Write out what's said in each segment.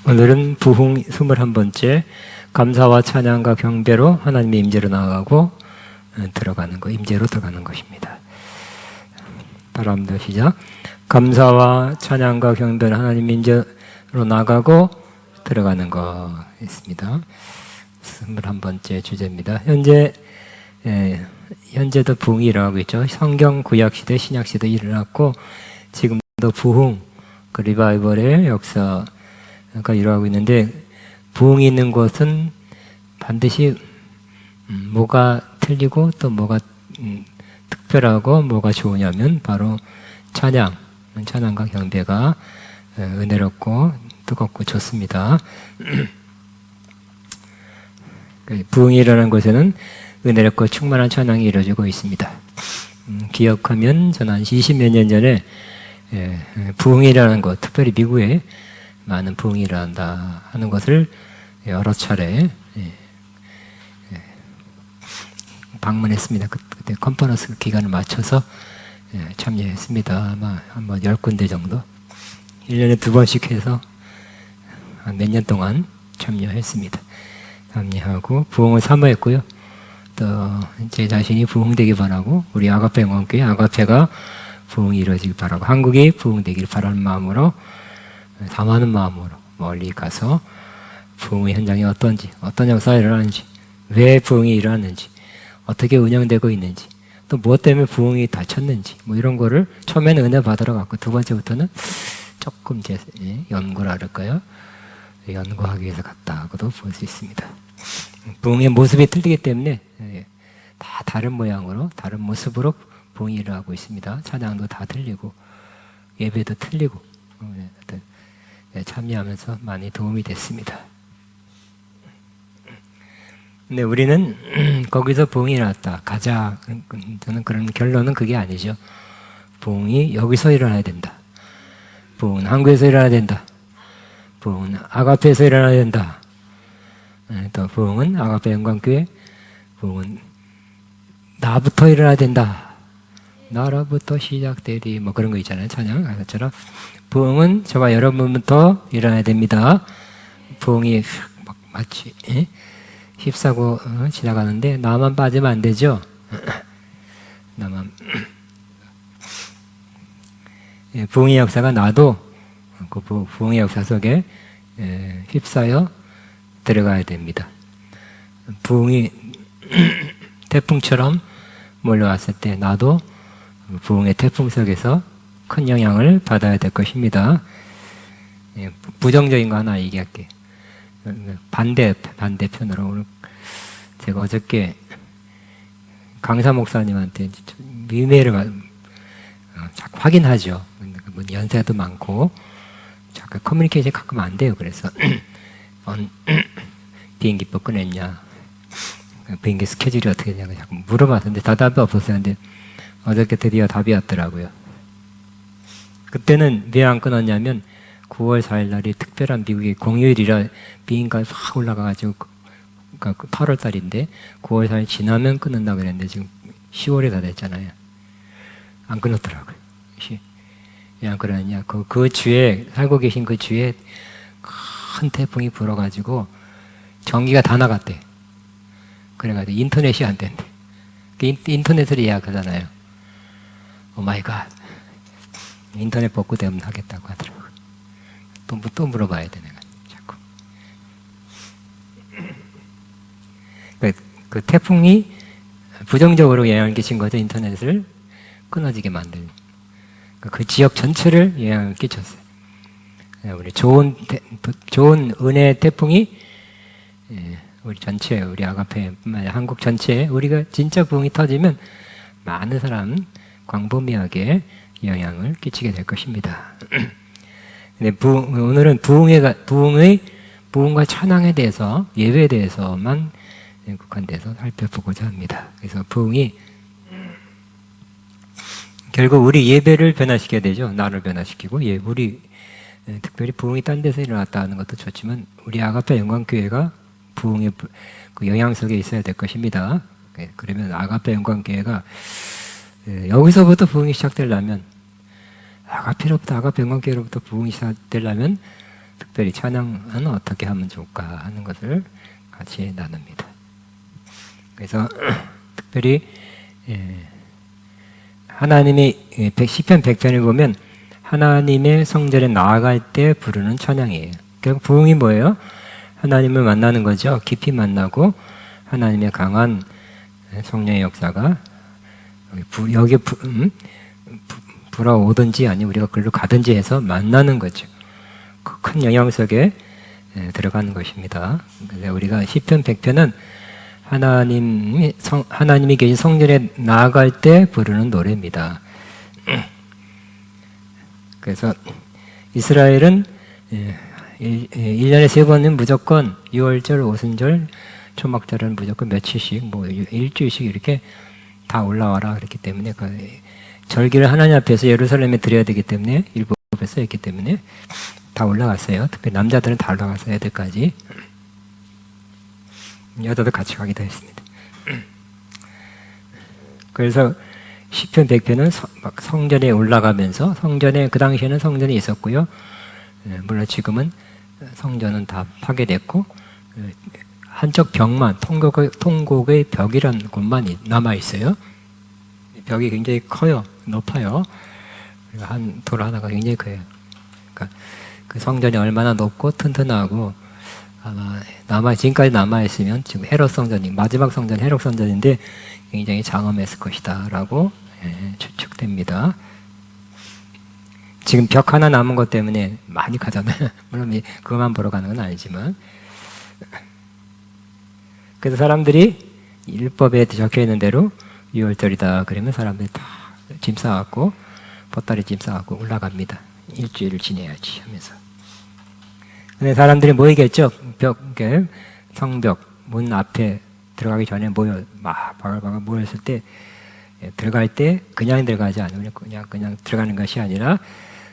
오늘은 부흥 21번째 감사와 찬양과 경배로 하나님의 임재로 나아가고 들어가는 거, 임재로 들어가는 것입니다. 바랍니다. 시작. 감사와 찬양과 경배로 하나님의 임재로 나가고 들어가는 거 있습니다. 21번째 주제입니다. 현재도 부흥이 일어나고 있죠. 성경 구약시대, 신약시대 일어났고 지금도 부흥, 그 리바이벌의 역사가 일어나고 있는데, 부흥이 있는 곳은 반드시 뭐가 틀리고 또 뭐가 특별하고 뭐가 좋으냐면 바로 찬양과 경배가 은혜롭고 뜨겁고 좋습니다. 부흥이 일어나는 곳에는 은혜롭고 충만한 찬양이 이루어지고 있습니다. 기억하면 저는 한 20몇 년 전에 부흥이 일어나는 곳, 특별히 미국에 많은 부흥이 일어난다 하는 것을 여러 차례 방문했습니다. 그때 컨퍼런스 기간을 맞춰서 참여했습니다. 아마 한번 10군데 정도 1년에 2번씩 해서 한 몇 년 동안 참여했습니다. 참여하고 부흥을 사모했고요. 또 제 자신이 부흥되기 바라고, 우리 아가페 영광교회 아가페가 부흥이 이루어지길 바라고, 한국이 부흥되기를 바라는 마음으로, 담하는 마음으로 멀리 가서 부흥의 현장이 어떤지, 어떤 역사가 일어나는지, 왜 부흥이 일어났는지, 어떻게 운영되고 있는지, 또 무엇 때문에 부흥이 닫혔는지, 뭐 이런 거를 처음에는 은혜 받으러 갔고, 두 번째부터는 조금 연구를 할까요? 연구하기 위해서 갔다고도 볼 수 있습니다. 부흥의 모습이 틀리기 때문에 다 다른 모양으로, 다른 모습으로 부흥이 일어나고 있습니다. 찬양도 다 틀리고 예배도 틀리고 참여하면서 많이 도움이 됐습니다. 근데 우리는 거기서 부흥이 일어났다, 가자, 저는 그런 결론은 그게 아니죠. 부흥이 여기서 일어나야 된다. 부흥은 한국에서 일어나야 된다. 부흥은 아가페에서 일어나야 된다. 또 부흥은 아가페 영광교회, 부흥은 나부터 일어나야 된다. 나로부터 시작되리, 뭐 그런 거 있잖아요. 찬양 그것처럼 부흥은 저와 여러분부터 일어나야 됩니다. 부흥이 마치 휩싸고 지나가는데 나만 빠지면 안 되죠. 나만. 부흥의 역사가 나도 그 부흥의 역사 속에 휩싸여 들어가야 됩니다. 부흥이 태풍처럼 몰려왔을 때 나도 부흥의 태풍 속에서 큰 영향을 받아야 될 것입니다. 부정적인 거 하나 얘기할게요. 반대편으로, 오늘 제가 어저께 강사 목사님한테 이메일을 자꾸 확인하죠. 연세도 많고 자꾸 커뮤니케이션이 가끔 안 돼요. 그래서 비행기표 끊었냐, 비행기 스케줄이 어떻게 되냐고 자꾸 물어봤는데 답이 없었어요. 근데 어저께 드디어 답이 왔더라고요. 그때는 왜 안 끊었냐면 9월 4일 날이 특별한 미국의 공휴일이라 비행기가 확 올라가가지고, 그러니까 8월 달인데 9월 4일 지나면 끊는다고 그랬는데 지금 10월에 다 됐잖아요. 안 끊었더라고요. 왜 안 끊었냐, 그 주에, 살고 계신 그 주에 큰 태풍이 불어가지고 전기가 다 나갔대. 그래가지고 인터넷이 안 된대. 인터넷으로 예약하잖아요. 오 마이 갓. 인터넷 복구 되면 하겠다고 하더라고요. 또 물어봐야 돼, 내가. 자꾸. 그 태풍이 부정적으로 영향을 끼친 거죠. 인터넷을 끊어지게 만든. 그 지역 전체를 영향을 끼쳤어요. 우리 좋은 은혜의 태풍이 우리 전체, 우리 아가페뿐만 아니라 한국 전체에 우리가 진짜 부흥이 터지면 많은 사람 광범위하게 영향을 끼치게 될 것입니다. 근데 오늘은 부흥과 찬양에 대해서, 예배에 대해서만 국한돼서 살펴보고자 합니다. 그래서 부흥이 결국 우리 예배를 변화시켜야 되죠. 나를 변화시키고, 우리 특별히 부흥이 딴 데서 일어났다 하는 것도 좋지만 우리 아가페 영광교회가 부흥의 그 영향 속에 있어야 될 것입니다. 그러면 아가페 영광교회가 여기서부터 부흥이 시작되려면, 아가페로부터, 아가페 영광교회로부터 부흥이 시작되려면 특별히 찬양은 어떻게 하면 좋을까 하는 것을 같이 나눕니다. 그래서 특별히 하나님이 시편 100편을 보면 하나님의 성전에 나아갈 때 부르는 찬양이에요. 결국 부흥이 뭐예요? 하나님을 만나는 거죠. 깊이 만나고 하나님의 강한 성령의 역사가 여기 불어오든지 아니면 우리가 글로 가든지 해서 만나는 거죠. 그 큰 영향 속에 들어가는 것입니다. 그래서 우리가 시편 100편은 하나님이 계신 성전에 나아갈 때 부르는 노래입니다. 그래서 이스라엘은 1년에 3번은 무조건 6월절, 오순절, 초막절은 무조건 며칠씩, 일주일씩 이렇게 다 올라와라 그랬기 때문에 절기를 하나님 앞에서 예루살렘에 드려야 되기 때문에 율법에 써있기 때문에 다 올라갔어요. 특히 남자들은 다 올라갔어요. 애들까지. 여자도 같이 가기도 했습니다. 그래서 시편 100편은 막 성전에 올라가면서 성전에 그 당시에는 성전이 있었고요. 물론 지금은 성전은 다 파괴됐고 한쪽 벽만 통곡의 벽이란 곳만 남아 있어요. 벽이 굉장히 커요. 높아요. 한 돌 하나가 굉장히 커요. 그러니까 그 성전이 얼마나 높고 튼튼하고 아마 지금까지 남아있으면 지금 헤롯 성전이 마지막 성전 헤롯 성전인데 굉장히 장엄했을 것이다라고 추측됩니다. 지금 벽 하나 남은 것 때문에 많이 가잖아요. 물론 그것만 보러 가는 건 아니지만 그래서 사람들이 율법에 적혀 있는 대로 6월절이다 그러면 사람들이 다 짐 싸갖고 보따리 짐 싸갖고 올라갑니다. 일주일을 지내야지 하면서. 근데 사람들이 모이겠죠. 성벽 문 앞에 들어가기 전에 막 바글바글 모였을 때 들어갈 때 그냥 들어가지 않으면 그냥 들어가는 것이 아니라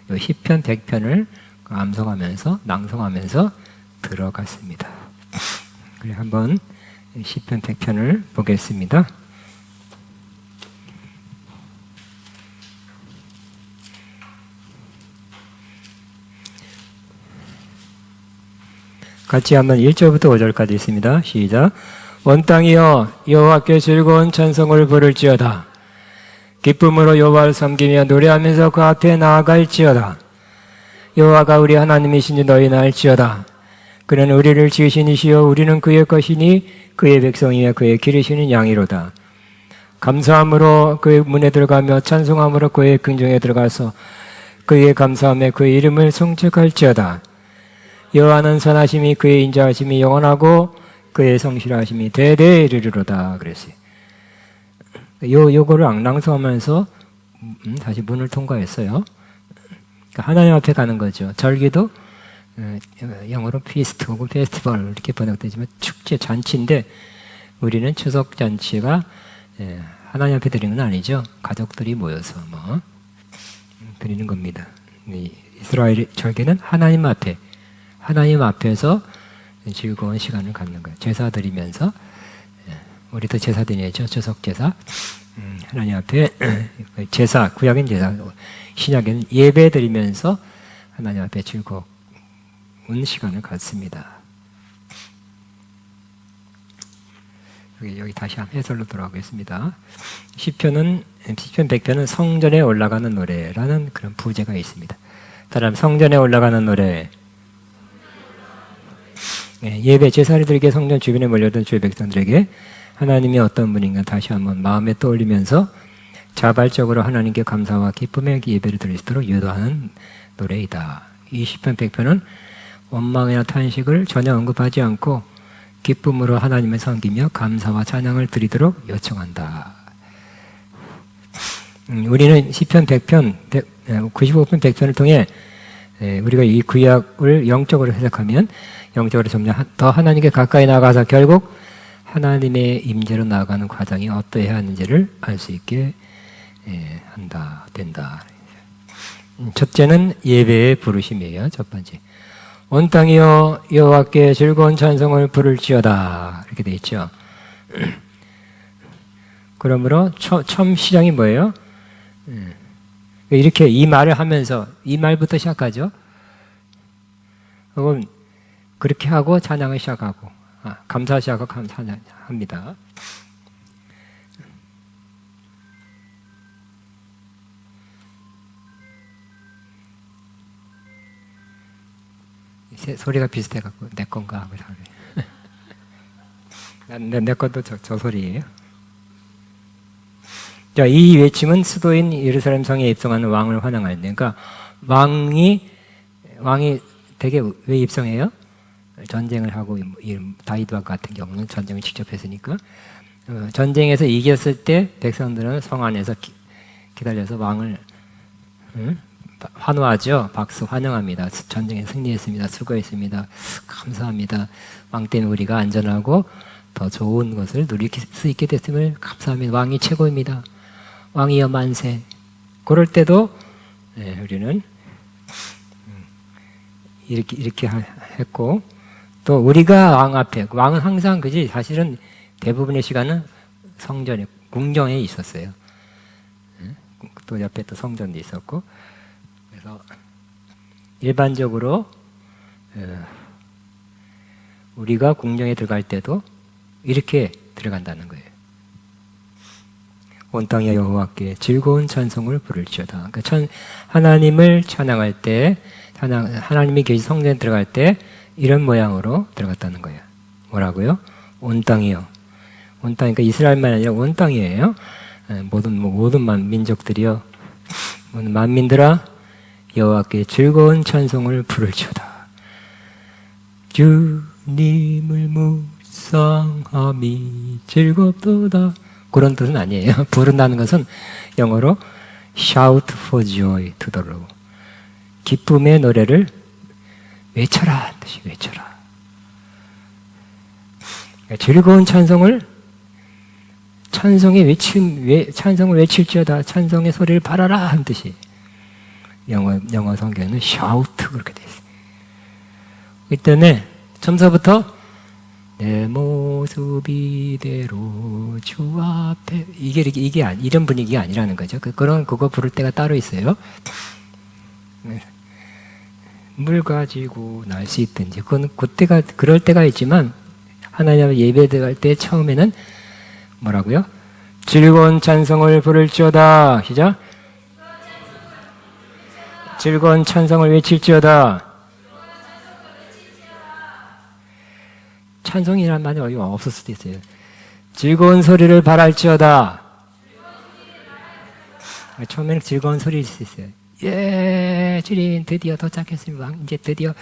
요 시편 100편을 암송하면서 낭송하면서 들어갔습니다. 그래 한번 시편 100편을 보겠습니다. 같이 한번 1절부터 5절까지 있습니다. 시작. 온 땅이여 여호와께 즐거운 찬송을 부를지어다. 기쁨으로 여호와를 섬기며 노래하면서 그 앞에 나아갈지어다. 여호와가 우리 하나님이시니 너희는 알지어다. 그는 우리를 지으신 이시여 우리는 그의 것이니 그의 백성이며 그의 기르시는 양이로다. 감사함으로 그의 문에 들어가며 찬송함으로 그의 궁정에 들어가서 그의 감사함에 그의 이름을 송축할지어다. 여호와는 선하심이 그의 인자하심이 영원하고 그의 성실하심이 대대에 이르리로다 그랬어요. 요거를 낭송하면서 다시 문을 통과했어요. 그러니까 하나님 앞에 가는 거죠. 절기도 영어로 피스트 혹은 페스티벌 이렇게 번역되지만 축제 잔치인데 우리는 추석 잔치가 하나님 앞에 드리는 건 아니죠. 가족들이 모여서 드리는 겁니다. 이스라엘 절기는 하나님 앞에서 즐거운 시간을 갖는 거예요. 제사 드리면서 우리도 제사 드려야죠. 추석 제사. 하나님 앞에 제사, 구약인 제사, 신약에는 예배 드리면서 하나님 앞에 즐거운 시간을 갖습니다. 여기 다시 한번 해설로 돌아가겠습니다. 시편 100편은 성전에 올라가는 노래라는 그런 부제가 있습니다. 다른 성전에 올라가는 노래. 예배 제사를 드리게 성전 주변에 몰려든 주의 백성들에게 하나님이 어떤 분인가 다시 한번 마음에 떠올리면서 자발적으로 하나님께 감사와 기쁨의 예배를 드릴 수 있도록 유도하는 노래이다. 이 시편 100편은 원망이나 탄식을 전혀 언급하지 않고 기쁨으로 하나님을 섬기며 감사와 찬양을 드리도록 요청한다. 우리는 시편 100편, 95편 100편을 통해 우리가 이 구약을 영적으로 해석하면 영적으로 점점 더 하나님께 가까이 나가서 결국 하나님의 임재로 나아가는 과정이 어떠해야 하는지를 알 수 있게 된다. 첫째는 예배의 부르심이에요. 첫 번째. 온 땅이여 여호와께 즐거운 찬송을 부를지어다. 이렇게 돼 있죠. 그러므로 처음 시작이 뭐예요? 이렇게 이 말을 하면서 이 말부터 시작하죠. 그건 그렇게 하고 찬양을 시작하고 감사 시작하고 찬양합니다. 소리가 비슷해갖고 내 건가 하고 내 것도 저 소리예요. 자, 이 외침은 수도인 예루살렘 성에 입성하는 왕을 환영할 때, 그러니까 왕이 되게 왜 입성해요? 전쟁을 하고 다윗과 같은 경우는 전쟁을 직접 했으니까 전쟁에서 이겼을 때 백성들은 성 안에서 기다려서 왕을 환호하죠. 박수 환영합니다. 전쟁에 승리했습니다. 수고했습니다. 감사합니다. 왕 때문에 우리가 안전하고 더 좋은 것을 누릴 수 있게 됐음을 감사합니다. 왕이 최고입니다. 왕이여 만세. 그럴 때도 우리는 이렇게 했고, 또 우리가 왕 앞에, 왕은 항상 그지 사실은 대부분의 시간은 성전에 궁정에 있었어요. 또 옆에 또 성전도 있었고, 그래서 일반적으로 우리가 궁정에 들어갈 때도 이렇게 들어간다는 거예요. 온 땅의 여호와께 즐거운 찬송을 부를지어다. 그러니까 하나님을 찬양할 때, 하나님이 계신 성전에 들어갈 때 이런 모양으로 들어갔다는 거예요. 뭐라고요? 온 땅이요. 온 땅, 그러니까 이스라엘만 아니라 온 땅이에요. 모든 민족들이요. 모든 만민들아 여호와께 즐거운 찬송을 부를지어다. 주님을 묵상함이 즐겁도다. 그런 뜻은 아니에요. 부른다는 것은 영어로 shout for joy to the Lord. 기쁨의 노래를 외쳐라 뜻이 외쳐라. 즐거운 찬송을 찬송을 외칠지어다. 찬송의 소리를 발하라 한 뜻이 영어 성경에는 shout 그렇게 돼 있어요. 이 때문에 처음서부터 내 모습 이대로 주 앞에 이런 분위기가 아니라는 거죠. 그거 부를 때가 따로 있어요. 물 가지고 날 수 있든지 그럴 때가 있지만 하나님 예배 들어갈 때 처음에는 뭐라고요? 즐거운 찬송을 부를지어다. 시작. 즐거운 찬송을 외칠지어다. 찬송이란 말이 없을 수도 있어요. 즐거운 소리를 발할지어다. 처음에는 즐거운 소리일 수 있어요. 예, 주님 드디어 도착했습니다. 이제 드디어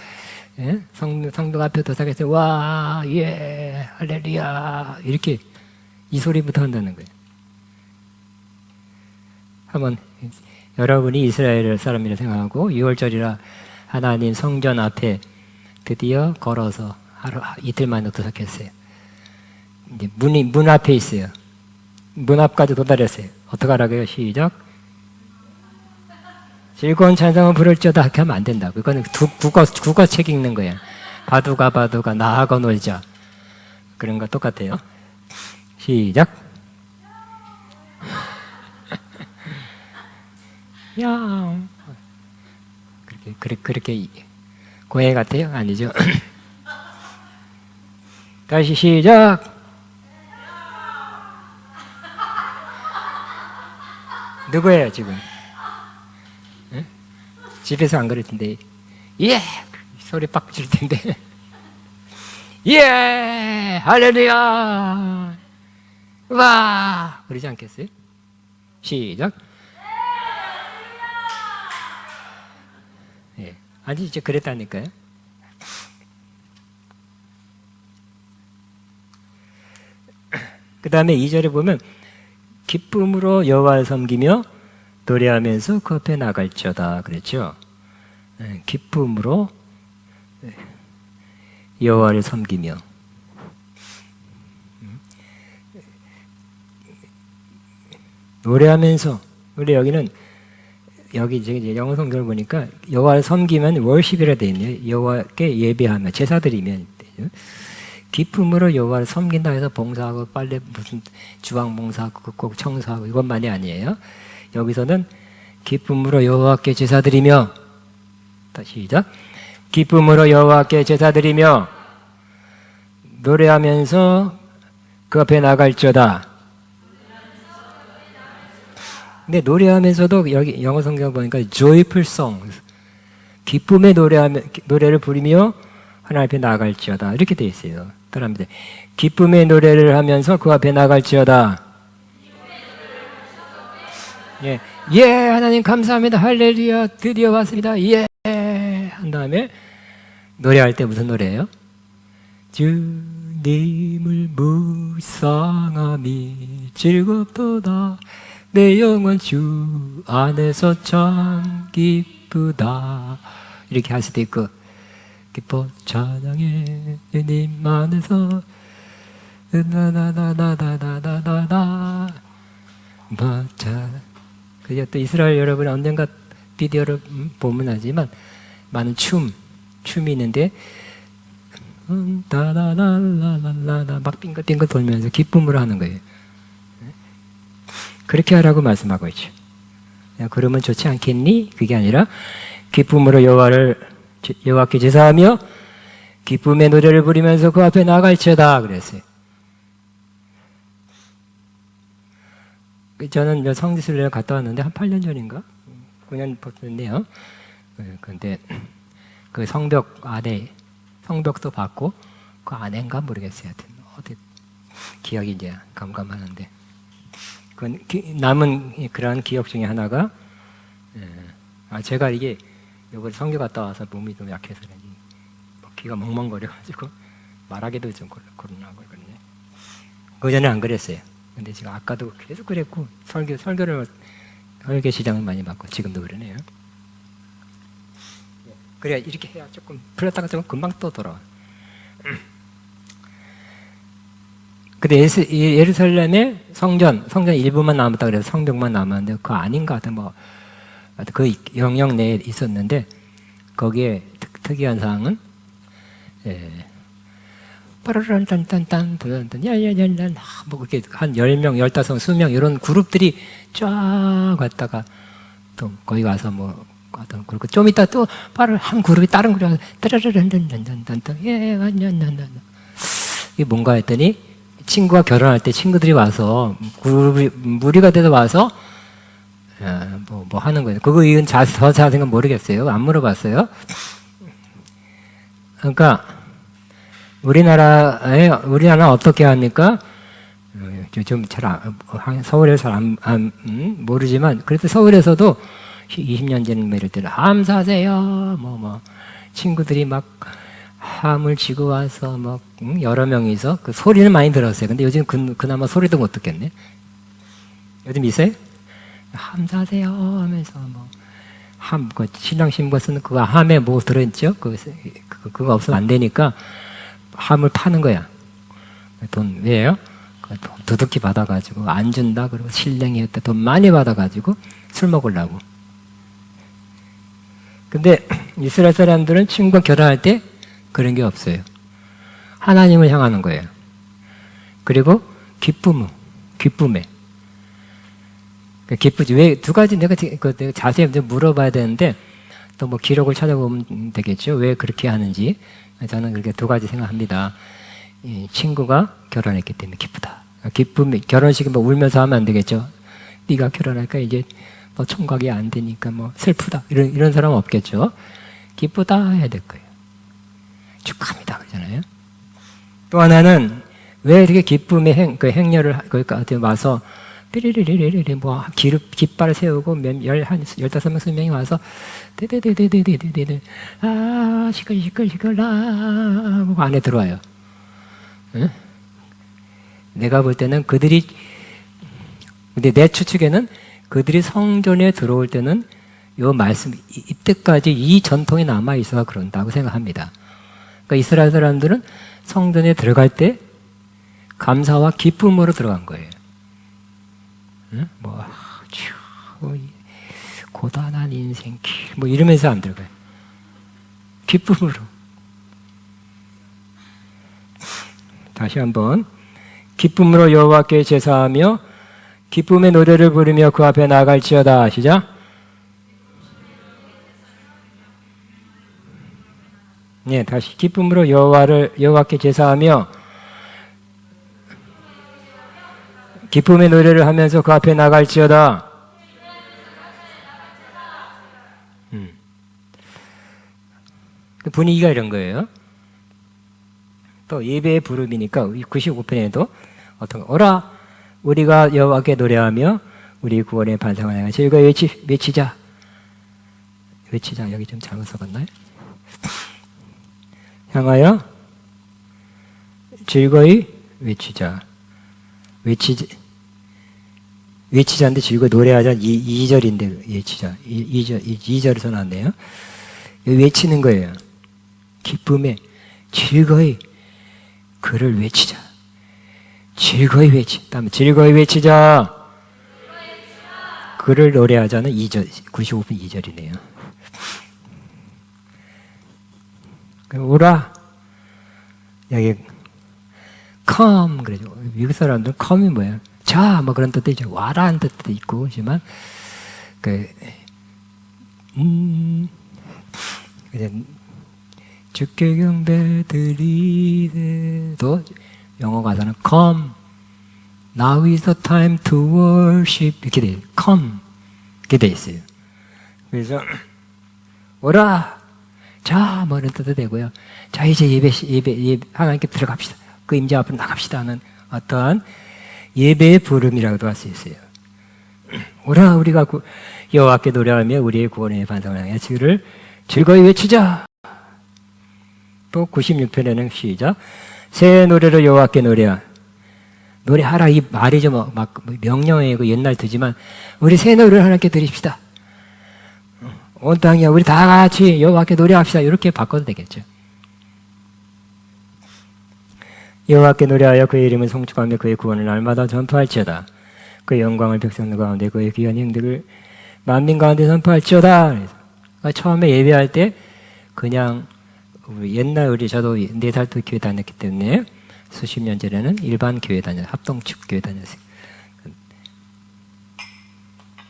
성도 앞에 도착했어요. 와, 예, 할렐루야. 이렇게 이 소리부터 한다는 거예요. 한번 여러분이 이스라엘 사람이라 생각하고 6월절이라 하나님 성전 앞에 드디어 걸어서 이틀 만에 도착했어요. 이제 문 앞에 있어요. 문 앞까지 도달했어요. 어떡하라고요? 시작. 즐거운 찬송을 부를지어다 이렇게 하면 안 된다고. 이거는 국어책 읽는 거예요. 바두가 나하고 놀자. 그런 거 똑같아요. 시작. 야, 그렇게 고해 같아요? 아니죠? 다시 시작. 누구예요 지금? 응? 집에서 안 그럴 텐데, 예 소리 빡 질 텐데, 예 할렐루야 와 그러지 않겠어요? 시작. 예, 아니 이제 그랬다니까요. 그 다음에 2절에 보면 기쁨으로 여호와를 섬기며 노래하면서 그 앞에 나갈지어다 그랬죠. 기쁨으로 여호와를 섬기며 노래하면서 우리 여기는 여기 이제 영어 성경을 보니까 여호와를 섬기면 월십이라 되어 있네요. 여호와께 예배하며 제사드리면 되죠. 기쁨으로 여호와를 섬긴다 해서 봉사하고 빨래 무슨 주방 봉사하고 꼭 청소하고 이것만이 아니에요. 여기서는 기쁨으로 여호와께 제사드리며 다시 시작. 기쁨으로 여호와께 제사드리며 노래하면서 그 앞에 나갈지어다. 근데 노래하면서도 여기 영어 성경 보니까 joyful songs, 기쁨의 노래를 부르며 하나님 앞에 나갈지어다 이렇게 돼 있어요. 따라합니다. 기쁨의 노래를 하면서 그 앞에 나갈지어다. 예, 하나님 감사합니다. 할렐루야, 드디어 왔습니다. 예, 한 다음에 노래할 때 무슨 노래예요? 주님을 묵상함이 즐겁도다. 내 영혼 주 안에서 참 기쁘다. 이렇게 할 수도 있고, 기뻐 찬양해 주님 안에서 나나나나나나나나 맞아. 그게 또 이스라엘 여러분 언젠가 비디오를 보면 하지만 많은 춤이 있는데 나나나나나나 막 빙글빙글 돌면서 기쁨으로 하는 거예요. 그렇게 하라고 말씀하고 있죠. 야, 그러면 좋지 않겠니? 그게 아니라 기쁨으로 여호와께 제사하며 기쁨의 노래를 부르면서 그 앞에 나갈지어다 그랬어요. 저는 성지순례를 갔다 왔는데 한 8년 전인가? 9년 됐네요. 근데 그 성벽 안에 성벽도 봤고 그 안인가 모르겠어요. 하여튼 어디 기억이 이제 감감하는데 그 남은 그런 기억 중에 하나가 제가 이게 요걸 성교 갔다 와서 몸이 좀 약해서 그런지 귀가 멍멍거려가지고 말하기도 좀 고른하고 그러네. 그 전에 안 그랬어요. 근데 지금 아까도 계속 그랬고 설교를 설교 시장을 많이 받고 지금도 그러네요. 그래야 이렇게 해야 조금 풀렸다가 조금 금방 또 돌아와. 근데 예루살렘에 성전 일부만 남았다 그래서 성벽만 남았는데 그거 아닌가 하여튼 그 영역 내에 있었는데 거기에 특이한 사항은 빠르란딴딴딴 보였던 야야야야 뭐 그렇게 한 10명, 15명, 수명 이런 그룹들이 쫙 왔다가 또 거기 가서 뭐 그리고 좀 이따 또 빠르 한 그룹이 다른 그룹이 따라란딴딴딴딴 예 완전난난 이게 뭔가 했더니 친구가 결혼할 때 친구들이 와서 그룹이 무리가 돼서 와서 뭐 하는 거예요. 그거 이건 더 자세한 건 모르겠어요. 안 물어봤어요. 그러니까 우리나라는 어떻게 합니까? 좀 서울에서 잘 모르지만 그래도 서울에서도 20년 전 이럴 때는 함사세요. 친구들이 막 함을 지고 와서 여러 명이서 그 소리는 많이 들었어요. 근데 요즘 그나마 소리도 못 듣겠네. 요즘 있어요? 함사세요 하면서 그 신랑 신부가 쓰는 그거 함에 뭐 들어있죠? 그거 없으면 안 되니까 함을 파는 거야. 돈 왜요? 돈 두둑히 받아가지고 안 준다 그러고 신랑이 했다 돈 많이 받아가지고 술 먹으려고. 근데 이스라엘 사람들은 친구가 결혼할 때 그런 게 없어요. 하나님을 향하는 거예요. 그리고 기쁨에. 기쁘지. 왜 두 가지 내가 자세히 물어봐야 되는데 또 뭐 기록을 찾아보면 되겠죠. 왜 그렇게 하는지. 저는 그렇게 두 가지 생각합니다. 친구가 결혼했기 때문에 기쁘다. 기쁨이 결혼식에 울면서 하면 안 되겠죠. 네가 결혼할까 이제 총각이 안 되니까 슬프다 이런 사람은 없겠죠. 기쁘다 해야 될 거예요. 축하합니다 그러잖아요. 또 하나는 왜 이렇게 기쁨의 행렬을 거기까지 와서 삐리리리리리 깃발을 세우고 한 15명, 20명이 와서 데데데데데데데 시끌시끌시끌 하고 안에 들어와요. 응? 내가 볼 때는 근데 내 추측에는 그들이 성전에 들어올 때는 요 말씀 이때까지 이 전통이 남아 있어서 그런다고 생각합니다. 그러니까 이스라엘 사람들은 성전에 들어갈 때 감사와 기쁨으로 들어간 거예요. 응? 고단한 인생 이러면서 안 들어가요. 기쁨으로. 다시 한번 기쁨으로 여호와께 제사하며 기쁨의 노래를 부르며 그 앞에 나갈지어다. 시작. 네, 다시 기쁨으로 여호와께 제사하며 기쁨의 노래를 하면서 그 앞에 나갈지어다. 분위기가 이런 거예요. 또 예배의 부름이니까 95편에도 어떤 오라 우리가 여호와께 노래하며 우리 구원의 반상을 향해 즐거이 외치자. 여기 좀 잘못 써봤나요? 향하여 즐거이 외치자. 외치자인데 즐거이 노래하자. 2절인데 외치자. 2절에서 나왔네요. 외치는 거예요. 기쁨에 즐거이 그를 외치자. 즐거이 다음에 즐거이 외치자. 그를 노래하자는 2절, 95편 2절이네요. 오라. 여기 come 그러죠. 미국 사람들은 come이 뭐예요? 자, 뭐 그런 뜻도 있죠. 와라는 뜻도 있고, 하지만 주께 경배드리되 영어 가사는 come now is the time to worship 이렇게 돼요. come 이렇게 돼 있어요. 그래서 오라 자 뭐 이런 뜻도 되고요. 자 이제 예배 하나님께 들어갑시다. 그 임재 앞으로 나갑시다 하는 어떠한 예배의 부름이라고도 할 수 있어요. 오라 우리가 여호와께 노래하며 우리의 구원의 반상을 향해 주를 즐거이 외치자. 또 96편에는 시작. 새 노래로 여호와께 노래하라. 이 말이 좀 막 명령이고 옛날 듣지만 우리 새 노래를 하나님께 드립시다. 온 땅이야 우리 다 같이 여호와께 노래합시다. 이렇게 바꿔도 되겠죠. 여호와께 노래하여 그의 이름을 송축하며 그의 구원을 날마다 전파할지어다. 그의 영광을 백성들 가운데 그의 귀한 행들을 만민 가운데 선포할지어다. 그러니까 처음에 예배할 때 그냥 옛날 저도 4살 때 교회 다녔기 때문에 수십 년 전에는 일반 교회 합동축 교회 다녔어요.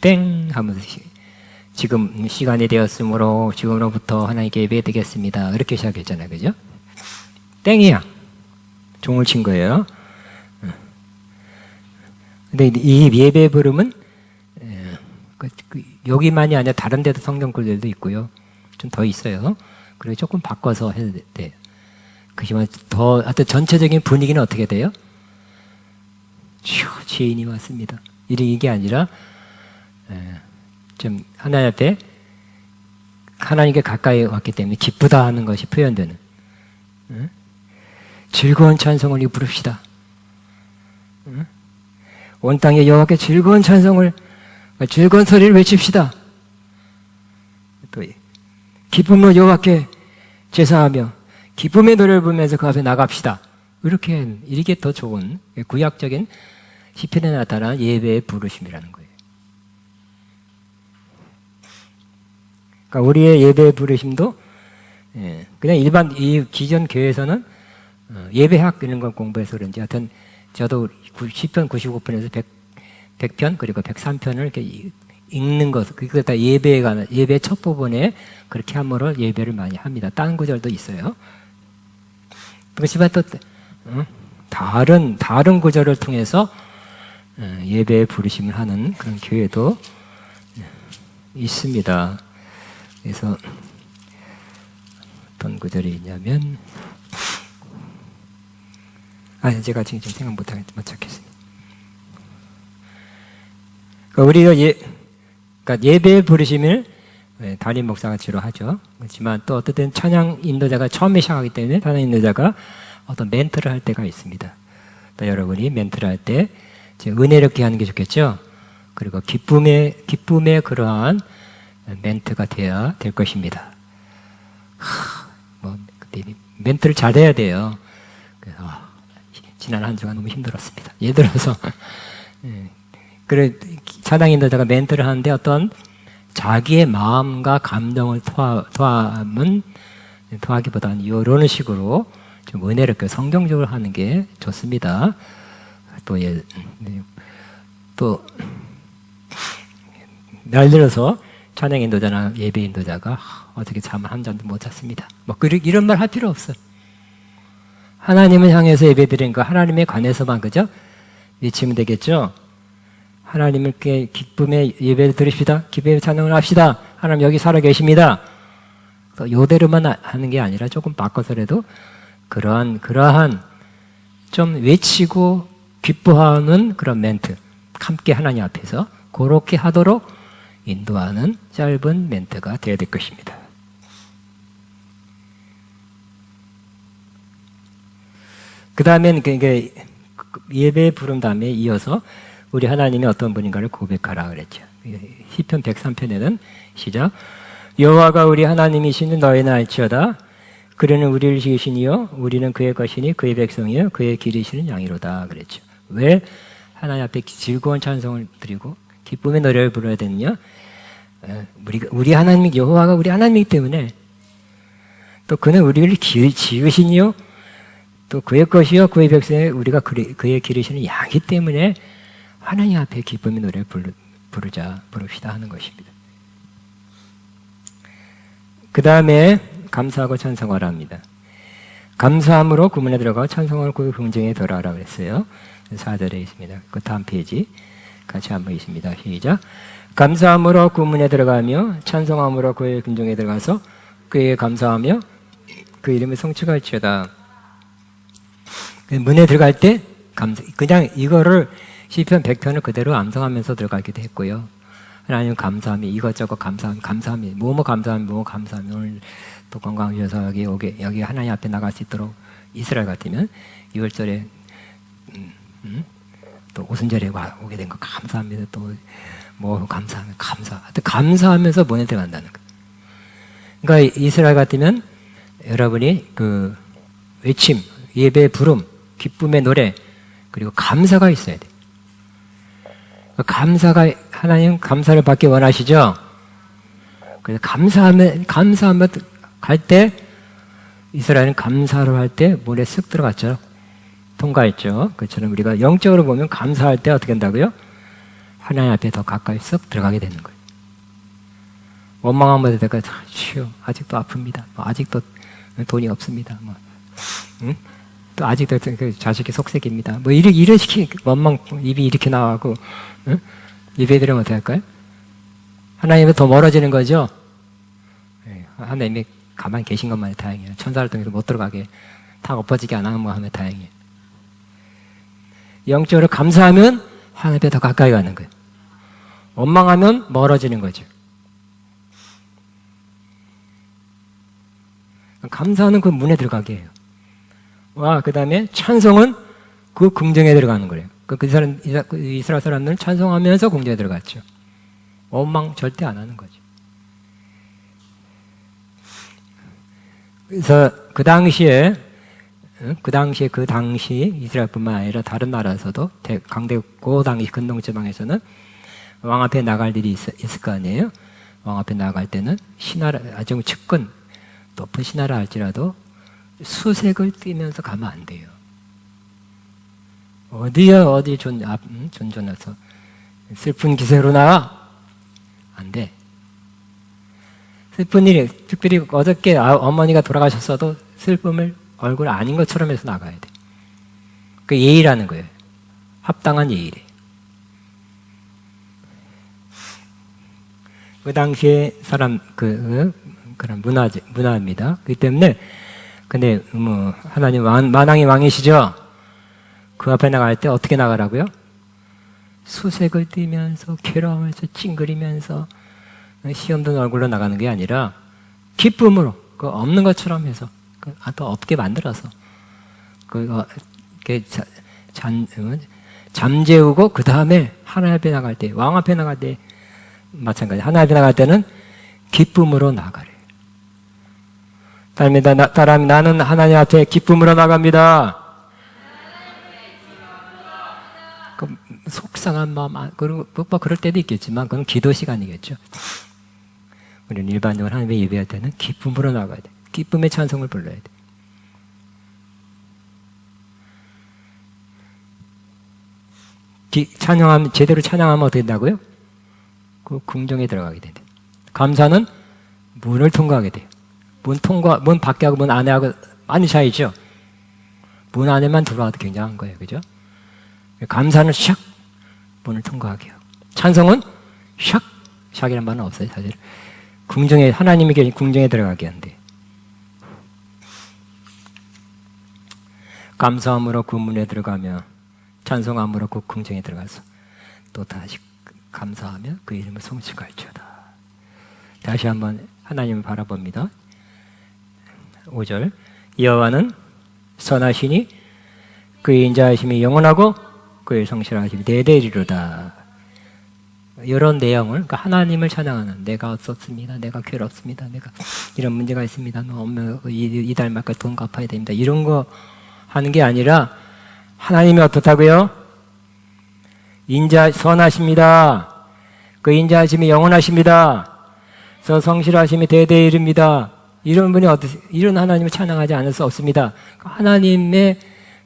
땡 하면서 지금 시간이 되었으므로 지금으로부터 하나님께 예배드리겠습니다. 이렇게 시작했잖아요. 그죠? 땡이야. 종을 친 거예요. 근데 이 예배 부름은 여기만이 아니라 다른 데도 성경글들도 있고요. 좀 더 있어요. 그리고 조금 바꿔서 해야 돼요. 그지만 하여튼 전체적인 분위기는 어떻게 돼요? 죄인이 왔습니다. 이게 아니라 좀 하나님 앞에 하나님께 가까이 왔기 때문에 기쁘다 하는 것이 표현되는 즐거운 찬송을 부릅시다. 온 땅에 여호와께 즐거운 찬송을 즐거운 소리를 외칩시다. 또 기쁨으로 여호와께 제사하며 기쁨의 노래를 부르면서 그 앞에 나갑시다. 이렇게 더 좋은 구약적인 시편에 나타난 예배의 부르심이라는 거예요. 그러니까 우리의 예배의 부르심도 그냥 일반 이 기존 교회에서는 예배학 이런 걸 공부해서 그런지 하여튼 저도 시편 95편에서 100편 그리고 103편을 이렇게 읽는 것, 그게 다 예배 첫 부분에 그렇게 함으로 예배를 많이 합니다. 다른 구절도 있어요. 그렇지만 또 다른 구절을 통해서 예배의 부르심을 하는 그런 교회도 있습니다. 그래서 어떤 구절이 있냐면 제가 지금 생각 못 찾겠습니다. 우리가 그러니까 예배의 부르심을 담임 목사가 주로 하죠. 그렇지만 또 어쨌든 찬양 인도자가 처음에 시작하기 때문에 찬양 인도자가 어떤 멘트를 할 때가 있습니다. 또 여러분이 멘트를 할 때 은혜롭게 하는 게 좋겠죠. 그리고 기쁨의 그러한 멘트가 돼야 될 것입니다. 멘트를 잘해야 돼요. 그래서 지난 한 주간 너무 힘들었습니다. 예를 들어서 그래 찬양 인도자가 멘트를 하는데 어떤 자기의 마음과 감동을 토하기보다는 이런 식으로 좀 은혜롭게 성경적으로 하는 게 좋습니다. 또 예를 들어서 찬양 인도자나 예배 인도자가 어떻게 잠을 한 잔도 못 잤습니다. 뭐 이런 말 할 필요 없어요. 하나님을 향해서 예배 드리는 거 하나님에 관해서만 그죠? 외치면 되겠죠? 하나님께 기쁨의 예배를 드립시다. 기쁨의 찬양을 합시다. 하나님 여기 살아 계십니다. 요대로만 하는 게 아니라 조금 바꿔서라도 그러한 좀 외치고 기뻐하는 그런 멘트, 함께 하나님 앞에서 그렇게 하도록 인도하는 짧은 멘트가 되어야 될 것입니다. 그 다음엔 예배 부른 다음에 이어서 우리 하나님이 어떤 분인가를 고백하라 그랬죠. 시편 103편에는 시작. 여호와가 우리 하나님이시니 너희는 알지어다. 그는 우리를 지으시니요 우리는 그의 것이니 그의 백성이요 그의 기르시는 양이로다 그랬죠. 왜 하나님 앞에 즐거운 찬송을 드리고 기쁨의 노래를 불러야 되느냐? 우리 하나님 여호와가 우리 하나님이기 때문에, 또 그는 우리를 지으시니요 또 그의 것이요 그의 백성이요 우리가 그의 기르시는 양이기 때문에 하나님 앞에 기쁨의 노래를 부릅시다 하는 것입니다. 그 다음에 감사하고 찬송하라 합니다. 감사함으로 구문에 들어가 찬송하고 그 긍정에 들어가라 그랬어요. 4절에 있습니다. 그 다음 페이지 같이 한번 있습니다. 시작. 감사함으로 구문에 들어가며 찬송함으로 그의 긍정에 들어가서 그에게 감사하며 그 이름을 성취할지어다. 문에 들어갈 때 그냥 이거를 시편 100편을 그대로 암송하면서 들어가기도 했고요. 하나님 감사함이 이것저것 감사함이 뭐뭐 감사함이 오늘 또 건강 주셔서 여기 하나님 앞에 나갈 수 있도록 이스라엘 같으면 6월절에 또 오순절에 오게 된 거 감사합니다. 또 뭐 감사하면서 문에 들어간다는 거. 그러니까 이스라엘 같으면 여러분이 그 외침, 예배 부름, 기쁨의 노래 그리고 감사가 있어야 돼. 감사가 하나님 감사를 받기 원하시죠? 그래서 감사하면 갈 때 이스라엘은 감사를 할 때 물에 쓱 들어갔죠. 통과했죠. 그처럼 우리가 영적으로 보면 감사할 때 어떻게 한다고요? 하나님 앞에 더 가까이 쓱 들어가게 되는 거예요. 원망한 것에 대해 주여 아직도 아픕니다. 아직도 돈이 없습니다. 또 아직도 그 자식이 속색입니다. 이런 식의 원망 입이 이렇게 나와고 예배드리면 어떻게 할까요? 하나님은 더 멀어지는 거죠. 하나님이 가만히 계신 것만이 다행이에요. 천사활동에서 못 들어가게 다 엎어지게 안 하는 거 하면 다행이에요. 영적으로 감사하면 하나님 앞에 더 가까이 가는 거예요. 원망하면 멀어지는 거죠. 감사하는 그 문에 들어가게 해요. 그 다음에 찬송은 그 궁정에 들어가는 거예요. 이스라엘 사람들은 찬송하면서 궁정에 들어갔죠. 원망 절대 안 하는 거죠. 그래서 그 당시 이스라엘뿐만 아니라 다른 나라에서도 그 당시 근동지방에서는 왕 앞에 나갈 일이 있을 거 아니에요. 왕 앞에 나갈 때는 신하라, 아주 측근 높은 신하라 할지라도 수색을 띄면서 가면 안 돼요. 어디 존존해서 슬픈 기세로 나와? 안 돼. 슬픈 일이, 특별히 어저께 어머니가 돌아가셨어도 슬픔을 얼굴 아닌 것처럼 해서 나가야 돼. 그 예의라는 거예요. 합당한 예의래. 그 당시에 그런 문화입니다. 그렇기 때문에, 근데, 하나님 만왕의 왕이시죠? 그 앞에 나갈 때 어떻게 나가라고요? 수색을 띠면서, 괴로워하면서, 찡그리면서, 시험 든 얼굴로 나가는 게 아니라, 기쁨으로, 없는 것처럼 해서, 또 없게 만들어서, 잠재우고, 그 다음에 하나님 앞에 나갈 때, 왕 앞에 나갈 때, 마찬가지. 하나님 앞에 나갈 때는 기쁨으로 나가래. 따라하면 나는 하나님 앞에 기쁨으로 나갑니다. 속상한 마음, 그리고 그럴 때도 있겠지만, 그건 기도 시간이겠죠. 우리는 일반적으로 하나님의 예배할 때는 기쁨으로 나가야 돼. 기쁨의 찬송을 불러야 돼. 제대로 찬양하면 어떻게 된다고요? 그 궁정에 들어가게 돼. 감사는 문을 통과하게 돼요. 문 밖에하고 문 안에하고 많이 차이죠. 문 안에만 들어와도 굉장한 거예요. 그죠? 감사는 샥 문을 통과하게 해요. 찬송은 샥 샥이란 말은 없어요. 사실 궁정에 하나님이 계신 궁정에 들어가게 한대. 감사함으로 그 문에 들어가며 찬송함으로 그 궁정에 들어가서 또 다시 감사하며 그 이름을 송축할지어다. 다시 한번 하나님을 바라봅니다. 5절 여호와는 선하시니 그의 인자하심이 영원하고 그의 성실하심이 대대이르로다. 이런 내용을 그러니까 하나님을 찬양하는 내가 어떻습니다. 내가 괴롭습니다. 내가 이런 문제가 있습니다. 이달 말까지 돈 갚아야 됩니다. 이런 거 하는 게 아니라 하나님이 어떻다고요? 선하십니다. 그 인자하심이 영원하십니다. 저 성실하심이 대대에 이릅니다. 이런 분이 이런 하나님을 찬양하지 않을 수 없습니다. 하나님의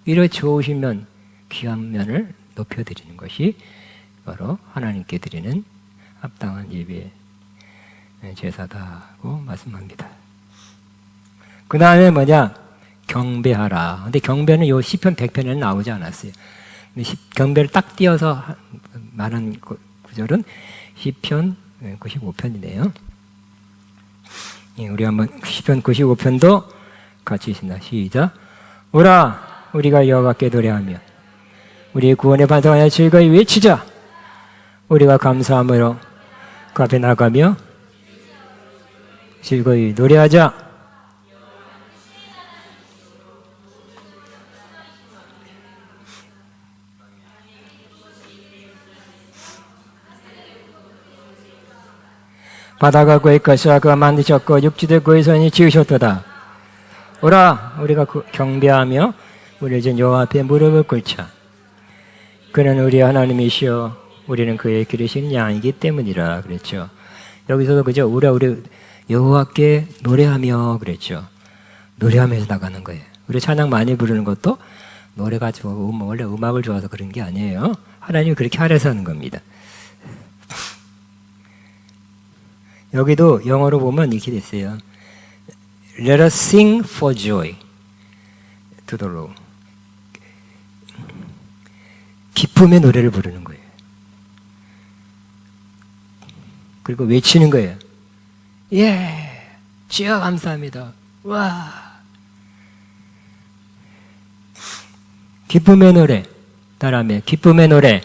이런 좋으신 면, 귀한 면을 높여드리는 것이 바로 하나님께 드리는 합당한 예배 제사다고 말씀합니다. 그 다음에 뭐냐? 경배하라. 근데 경배는 요 시편 100편에는 나오지 않았어요. 경배를 딱 띄어서 말한 구절은 시편 95편이네요. 우리 한번 시편 95편도 같이 있습니다. 시작. 오라 우리가 여호와께 노래하며 우리의 구원의 반성하여 즐거이 외치자. 우리가 감사함으로 그 앞에 나가며 즐거이 노래하자. 바다가 그의 것이라 그가 만드셨고 육지도 그의 손이 지으셨도다. 오라 우리가 경배하며 우리 전 여호와 앞에 무릎을 꿇자. 그는 우리 하나님이시여 우리는 그의 기르신 양이기 때문이라 그랬죠. 여기서도 그죠? 우리 여호와께 노래하며 그랬죠. 노래하면서 나가는 거예요. 우리 찬양 많이 부르는 것도 노래가 좋고 원래 음악을 좋아서 그런 게 아니에요. 하나님이 그렇게 하려서 하는 겁니다. 여기도 영어로 보면 이렇게 됐어요. Let us sing for joy to the Lord. 기쁨의 노래를 부르는 거예요. 그리고 외치는 거예요. 예, 주여 감사합니다. 와, 기쁨의 노래. 따라하며 기쁨의 노래.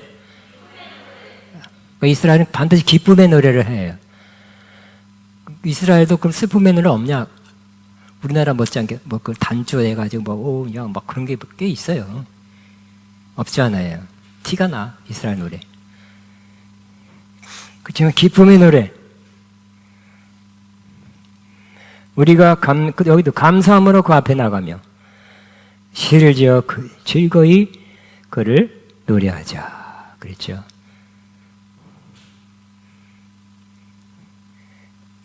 이스라엘은 반드시 기쁨의 노래를 해요. 이스라엘도 그럼 슬픔의 노래 없냐? 우리나라 못지않게 그 단조 해가지고 그냥 막 그런 게 꽤 있어요. 없지 않아요. 티가 나 이스라엘 노래. 그렇지만 기쁨의 노래. 우리가 여기도 감사함으로 그 앞에 나가며 시를 지어 즐거이 그를 노래하자. 그랬죠.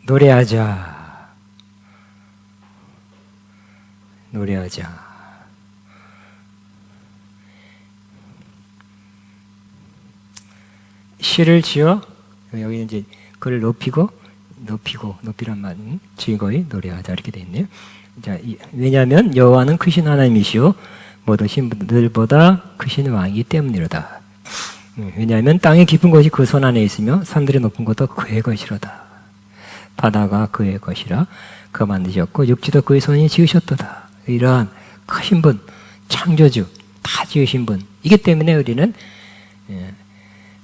노래하자. 노래하자. 시를 지어 여기는 이제 그를 높이란 말은 즐거이 노래하자 이렇게 돼 있네요. 자, 왜냐하면 여호와는 크신 하나님이시오 모든 분들보다 크신 왕이기 때문이로다. 왜냐하면 땅의 깊은 것이 그 손 안에 있으며 산들의 높은 것도 그의 것이로다. 바다가 그의 것이라 그가 만드셨고 육지도 그의 손이 지으셨도다. 이러한 크신 분, 창조주, 다 지으신 분. 이기 때문에 우리는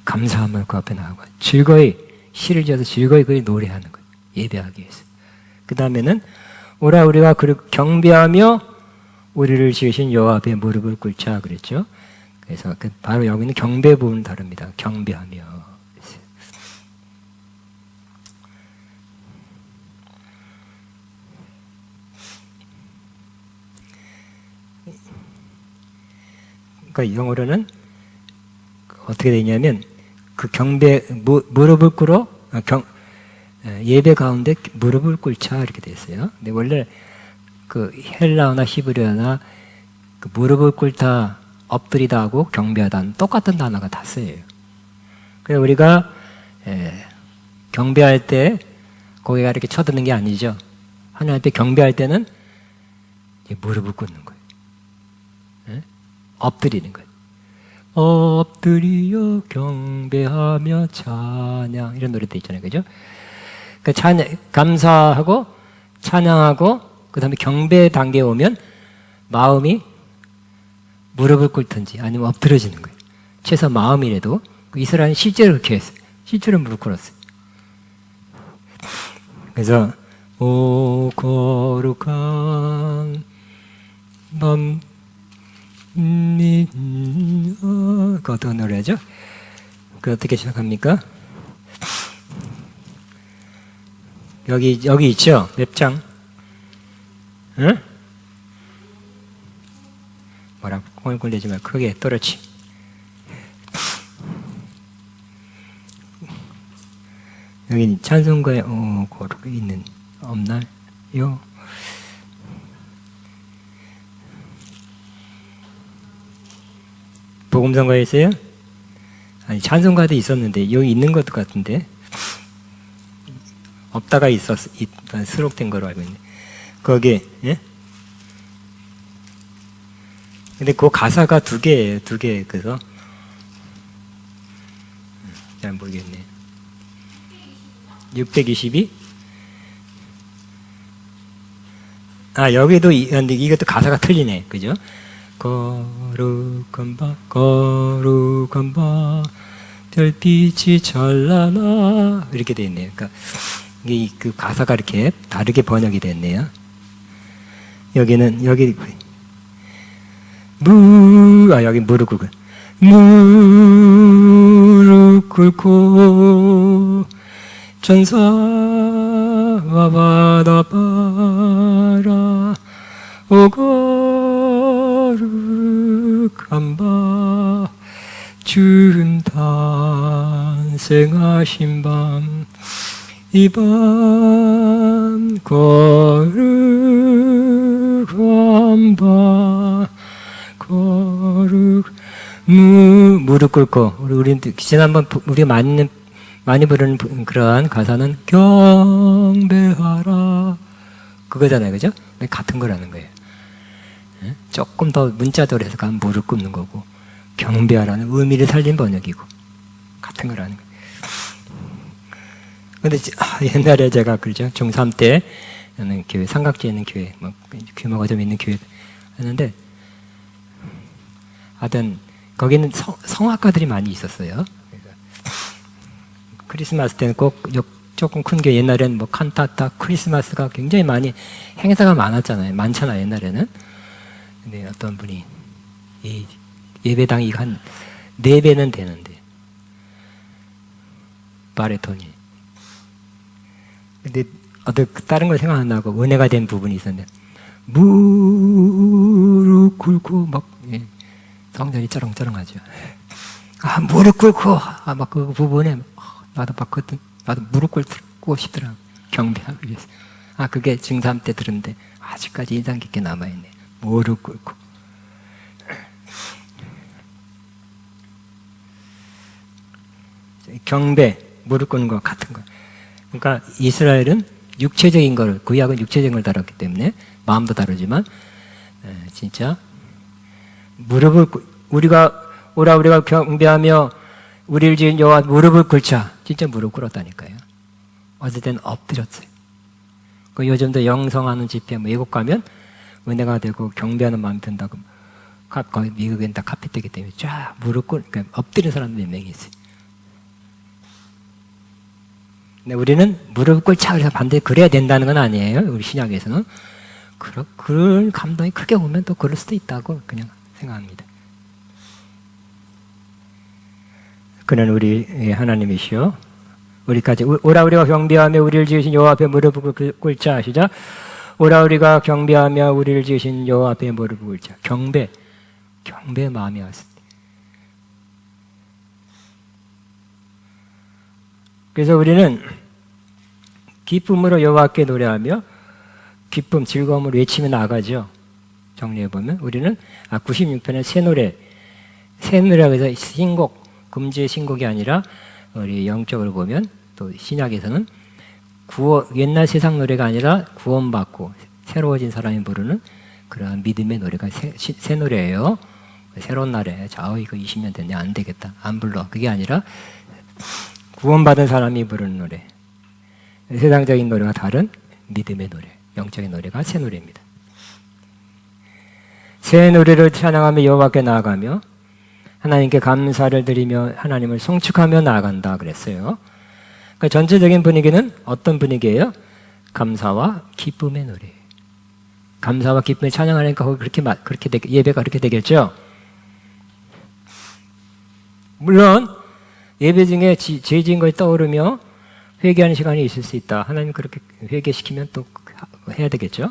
감사함을 그 앞에 나가고 즐거이 시를 지어서 즐거이 그를 노래하는 거예요. 예배하기 위해서. 그 다음에는 오라 우리가 그를 경배하며 우리를 지으신 여호와 앞에 무릎을 꿇자 그랬죠. 그래서 바로 여기는 경배 부분은 다릅니다. 경배하며. 그러니까 영어로는 어떻게 되냐면 그 경배 무릎을 꿇어 예배 가운데 무릎을 꿇자 이렇게 돼 있어요. 근데 원래 그 헬라어나 히브리어나 그 무릎을 꿇다, 엎드리다 하고 경배하다는 똑같은 단어가 다 쓰여요. 그래서 우리가 경배할 때 고개가 이렇게 쳐드는 게 아니죠. 하나님 앞에 경배할 때는 무릎을 꿇는 거예요. 네? 엎드리는 거예요. 엎드리어 경배하며 찬양, 이런 노래도 있잖아요, 그죠? 그 찬양, 감사하고 찬양하고 그 다음에 경배 단계에 오면 마음이 무릎을 꿇든지 아니면 엎드려지는 거예요. 최소 마음이라도. 이스라엘은 실제로 그렇게 했어요. 실제로 무릎 꿇었어요. 그래서 오 거룩한 넌 그 어떤 노래죠? 그 어떻게 시작합니까? 여기 있죠? 몇 장? 응? 뭐라고 꼴꼴 내지 말고 크게 또렷이. 여기 찬송가에 거룩 있는 없나요? 복음성가에 있어요? 아니 찬송가도 있었는데 여기 있는 것 같은데 없다가 수록된 거로 알고 있네. 거기에 예? 근데 그 가사가 두 개예요. 그래서 잘 모르겠네. 622? 아 여기도 근데 이것도 가사가 틀리네. 그죠? 거룩한 바 별빛이 찬란하 이렇게 돼 있네요. 그러니까 이게 그 가사가 이렇게 다르게 번역이 됐네요. 여기는 여기 여기 무릎 꿇고 무릎 꿇고 천사와 바다 바라 오 거룩한 바 주님 탄생하신 밤 이 밤 거룩한 바 무릎 꿇고 우리 지난번 우리 많이 부르는 그러한 가사는 경배하라 그거잖아요, 그죠? 같은 거라는 거예요. 조금 더 문자대로 해서 가면 무릎 꿇는 거고 경배하라는 의미를 살린 번역이고 같은 거라는 거예요. 근데 옛날에 제가 그러죠. 중3 때는 교회 삼각지에 있는 교회, 뭐 규모가 좀 있는 교회 했는데 하여튼 거기는 성악가들이 많이 있었어요. 크리스마스 때는 꼭 조금 큰 교회 옛날에는 뭐 칸타타 크리스마스가 굉장히 많이 행사가 많잖아요. 옛날에는. 근데 어떤 분이 이 예배당이 한 4배는 되는데 바레톤이. 근데 다른 걸 생각 안 하고 은혜가 된 부분이 있었는데 무릎 꿇고 막 성전이 쩌렁쩌렁하죠. 무릎 꿇고 막 그 부분에 나도 무릎 꿇고 싶더라고. 경배하기 위해서. 그게 중3 때 들은데 아직까지 인상 깊게 남아있네. 무릎 꿇고. 경배, 무릎 꿇는 거 같은 거. 그러니까 이스라엘은 육체적인 걸, 구약은 육체적인 걸 다뤘기 때문에 마음도 다르지만 진짜 우리가 경배하며 우리를 지은 여호와 무릎을 꿇자. 진짜 무릎 꿇었다니까요. 어떨 때는 엎드렸어요. 요즘도 영성하는 집회 외국 가면 은혜가 되고 경배하는 마음이 든다고 거기 미국엔 다 카페트이기 때문에 쫙 무릎 그러니까 엎드린 사람들 몇 명이 있어요. 근데 우리는 무릎 꿇자 그래서 반드시 그래야 된다는 건 아니에요. 우리 신약에서는 그런 감동이 크게 오면 또 그럴 수도 있다고 그냥 생각합니다. 그는 우리 하나님이시여 우리까지 오라 우리가 경배하며 우리를 지으신 여호와 앞에 무릎을 꿇자. 시작. 오라 우리가 경배하며 우리를 지으신 여호와 앞에 무릎을 꿇자. 경배 마음이 왔을 때. 그래서 우리는 기쁨으로 여호와께 노래하며 기쁨, 즐거움을 외치며 나가죠. 정리해보면 우리는 96편의 새 노래라고 해서 신곡, 금주의 신곡이 아니라 우리 영적으로 보면 또 신약에서는 옛날 세상 노래가 아니라 구원받고 새로워진 사람이 부르는 그러한 믿음의 노래가 새 노래예요. 새로운 날에 이거 20년 됐네, 안 되겠다, 안 불러. 그게 아니라 구원받은 사람이 부르는 노래, 세상적인 노래와 다른 믿음의 노래, 영적인 노래가 새 노래입니다. 새 노래를 찬양하며 여호와께 나아가며 하나님께 감사를 드리며 하나님을 송축하며 나아간다 그랬어요. 그러니까 전체적인 분위기는 어떤 분위기예요? 감사와 기쁨의 노래. 감사와 기쁨을 찬양하니까 그렇게 예배가 그렇게 되겠죠. 물론 예배 중에 죄 지은 것이 떠오르며 회개하는 시간이 있을 수 있다. 하나님 그렇게 회개시키면 또 해야 되겠죠.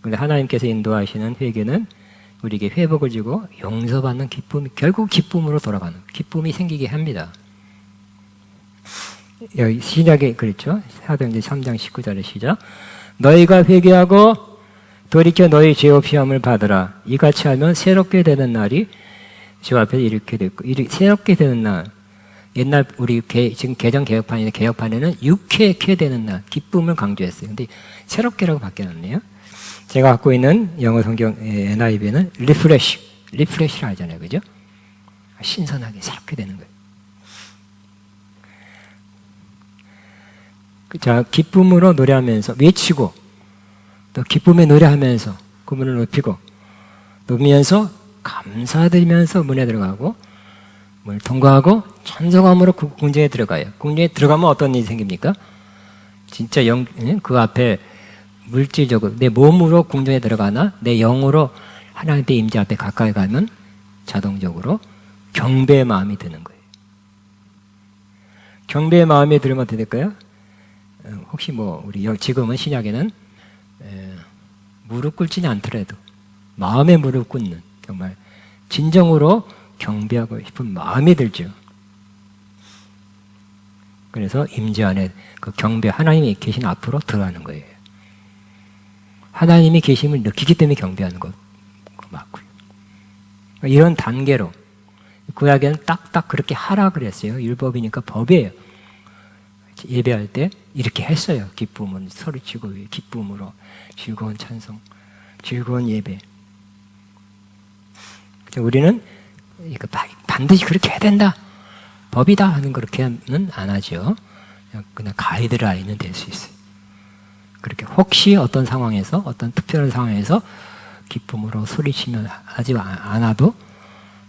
그런데 하나님께서 인도하시는 회개는 우리에게 회복을 주고 용서받는 기쁨이, 결국 기쁨으로 돌아가는, 기쁨이 생기게 합니다. 여기 시작에 그랬죠. 사도행전 3장 19절의 시작. 너희가 회개하고 돌이켜 너희 죄 없이함을 받으라. 이같이 하면 새롭게 되는 날이 주 앞에 이렇게 됐고, 새롭게 되는 날. 옛날 우리 지금 개정 개혁판인데 개혁판에는 유쾌케 되는 날, 기쁨을 강조했어요. 근데 새롭게라고 바뀌어놨네요. 제가 갖고 있는 영어 성경 NIV는 리프레시라 하잖아요, 그죠? 신선하게 새롭게 되는 거예요. 자, 기쁨으로 노래하면서 외치고 또 기쁨의 노래하면서 구문을 높이면서 감사드리면서 문에 들어가고 문을 통과하고 찬송함으로 궁전에 들어가요. 궁전에 들어가면 어떤 일이 생깁니까? 진짜 그 앞에 물질적으로 내 몸으로 궁전에 들어가나 내 영으로 하나님의 임재 앞에 가까이 가면 자동적으로 경배의 마음이 드는 거예요. 경배의 마음이 들으면 어떻게 될까요? 혹시 우리 지금은 신약에는 무릎 꿇지는 않더라도 마음에 무릎 꿇는, 정말 진정으로 경배하고 싶은 마음이 들죠. 그래서 임재 안에 그 경배, 하나님이 계신 앞으로 들어가는 거예요. 하나님이 계심을 느끼기 때문에 경배하는 것 맞고요. 이런 단계로 구약에는 딱딱 그렇게 하라 그랬어요. 율법이니까 법이에요. 예배할 때 이렇게 했어요. 기쁨은 소리치고 기쁨으로 즐거운 찬송, 즐거운 예배. 우리는 반드시 그렇게 해야 된다, 법이다 하는 그렇게는 안 하죠. 그냥 가이드라인은 될 수 있어요. 그렇게 혹시 어떤 상황에서, 어떤 특별한 상황에서 기쁨으로 소리치면 하지 않아도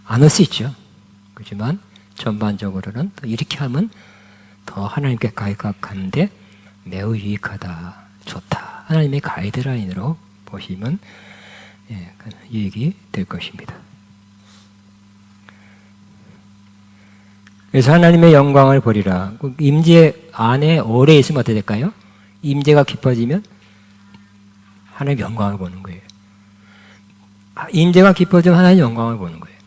안 할 수 있죠. 그렇지만 전반적으로는 또 이렇게 하면 더 하나님께 가까이가는데 매우 유익하다, 좋다. 하나님의 가이드라인으로 보시면 유익이 될 것입니다. 그래서 하나님의 영광을 보리라. 임재 안에 오래 있으면 어떻게 될까요? 임재가 깊어지면 하나님의 영광을 보는 거예요. 임재가 깊어지면 하나님의 영광을 보는 거예요.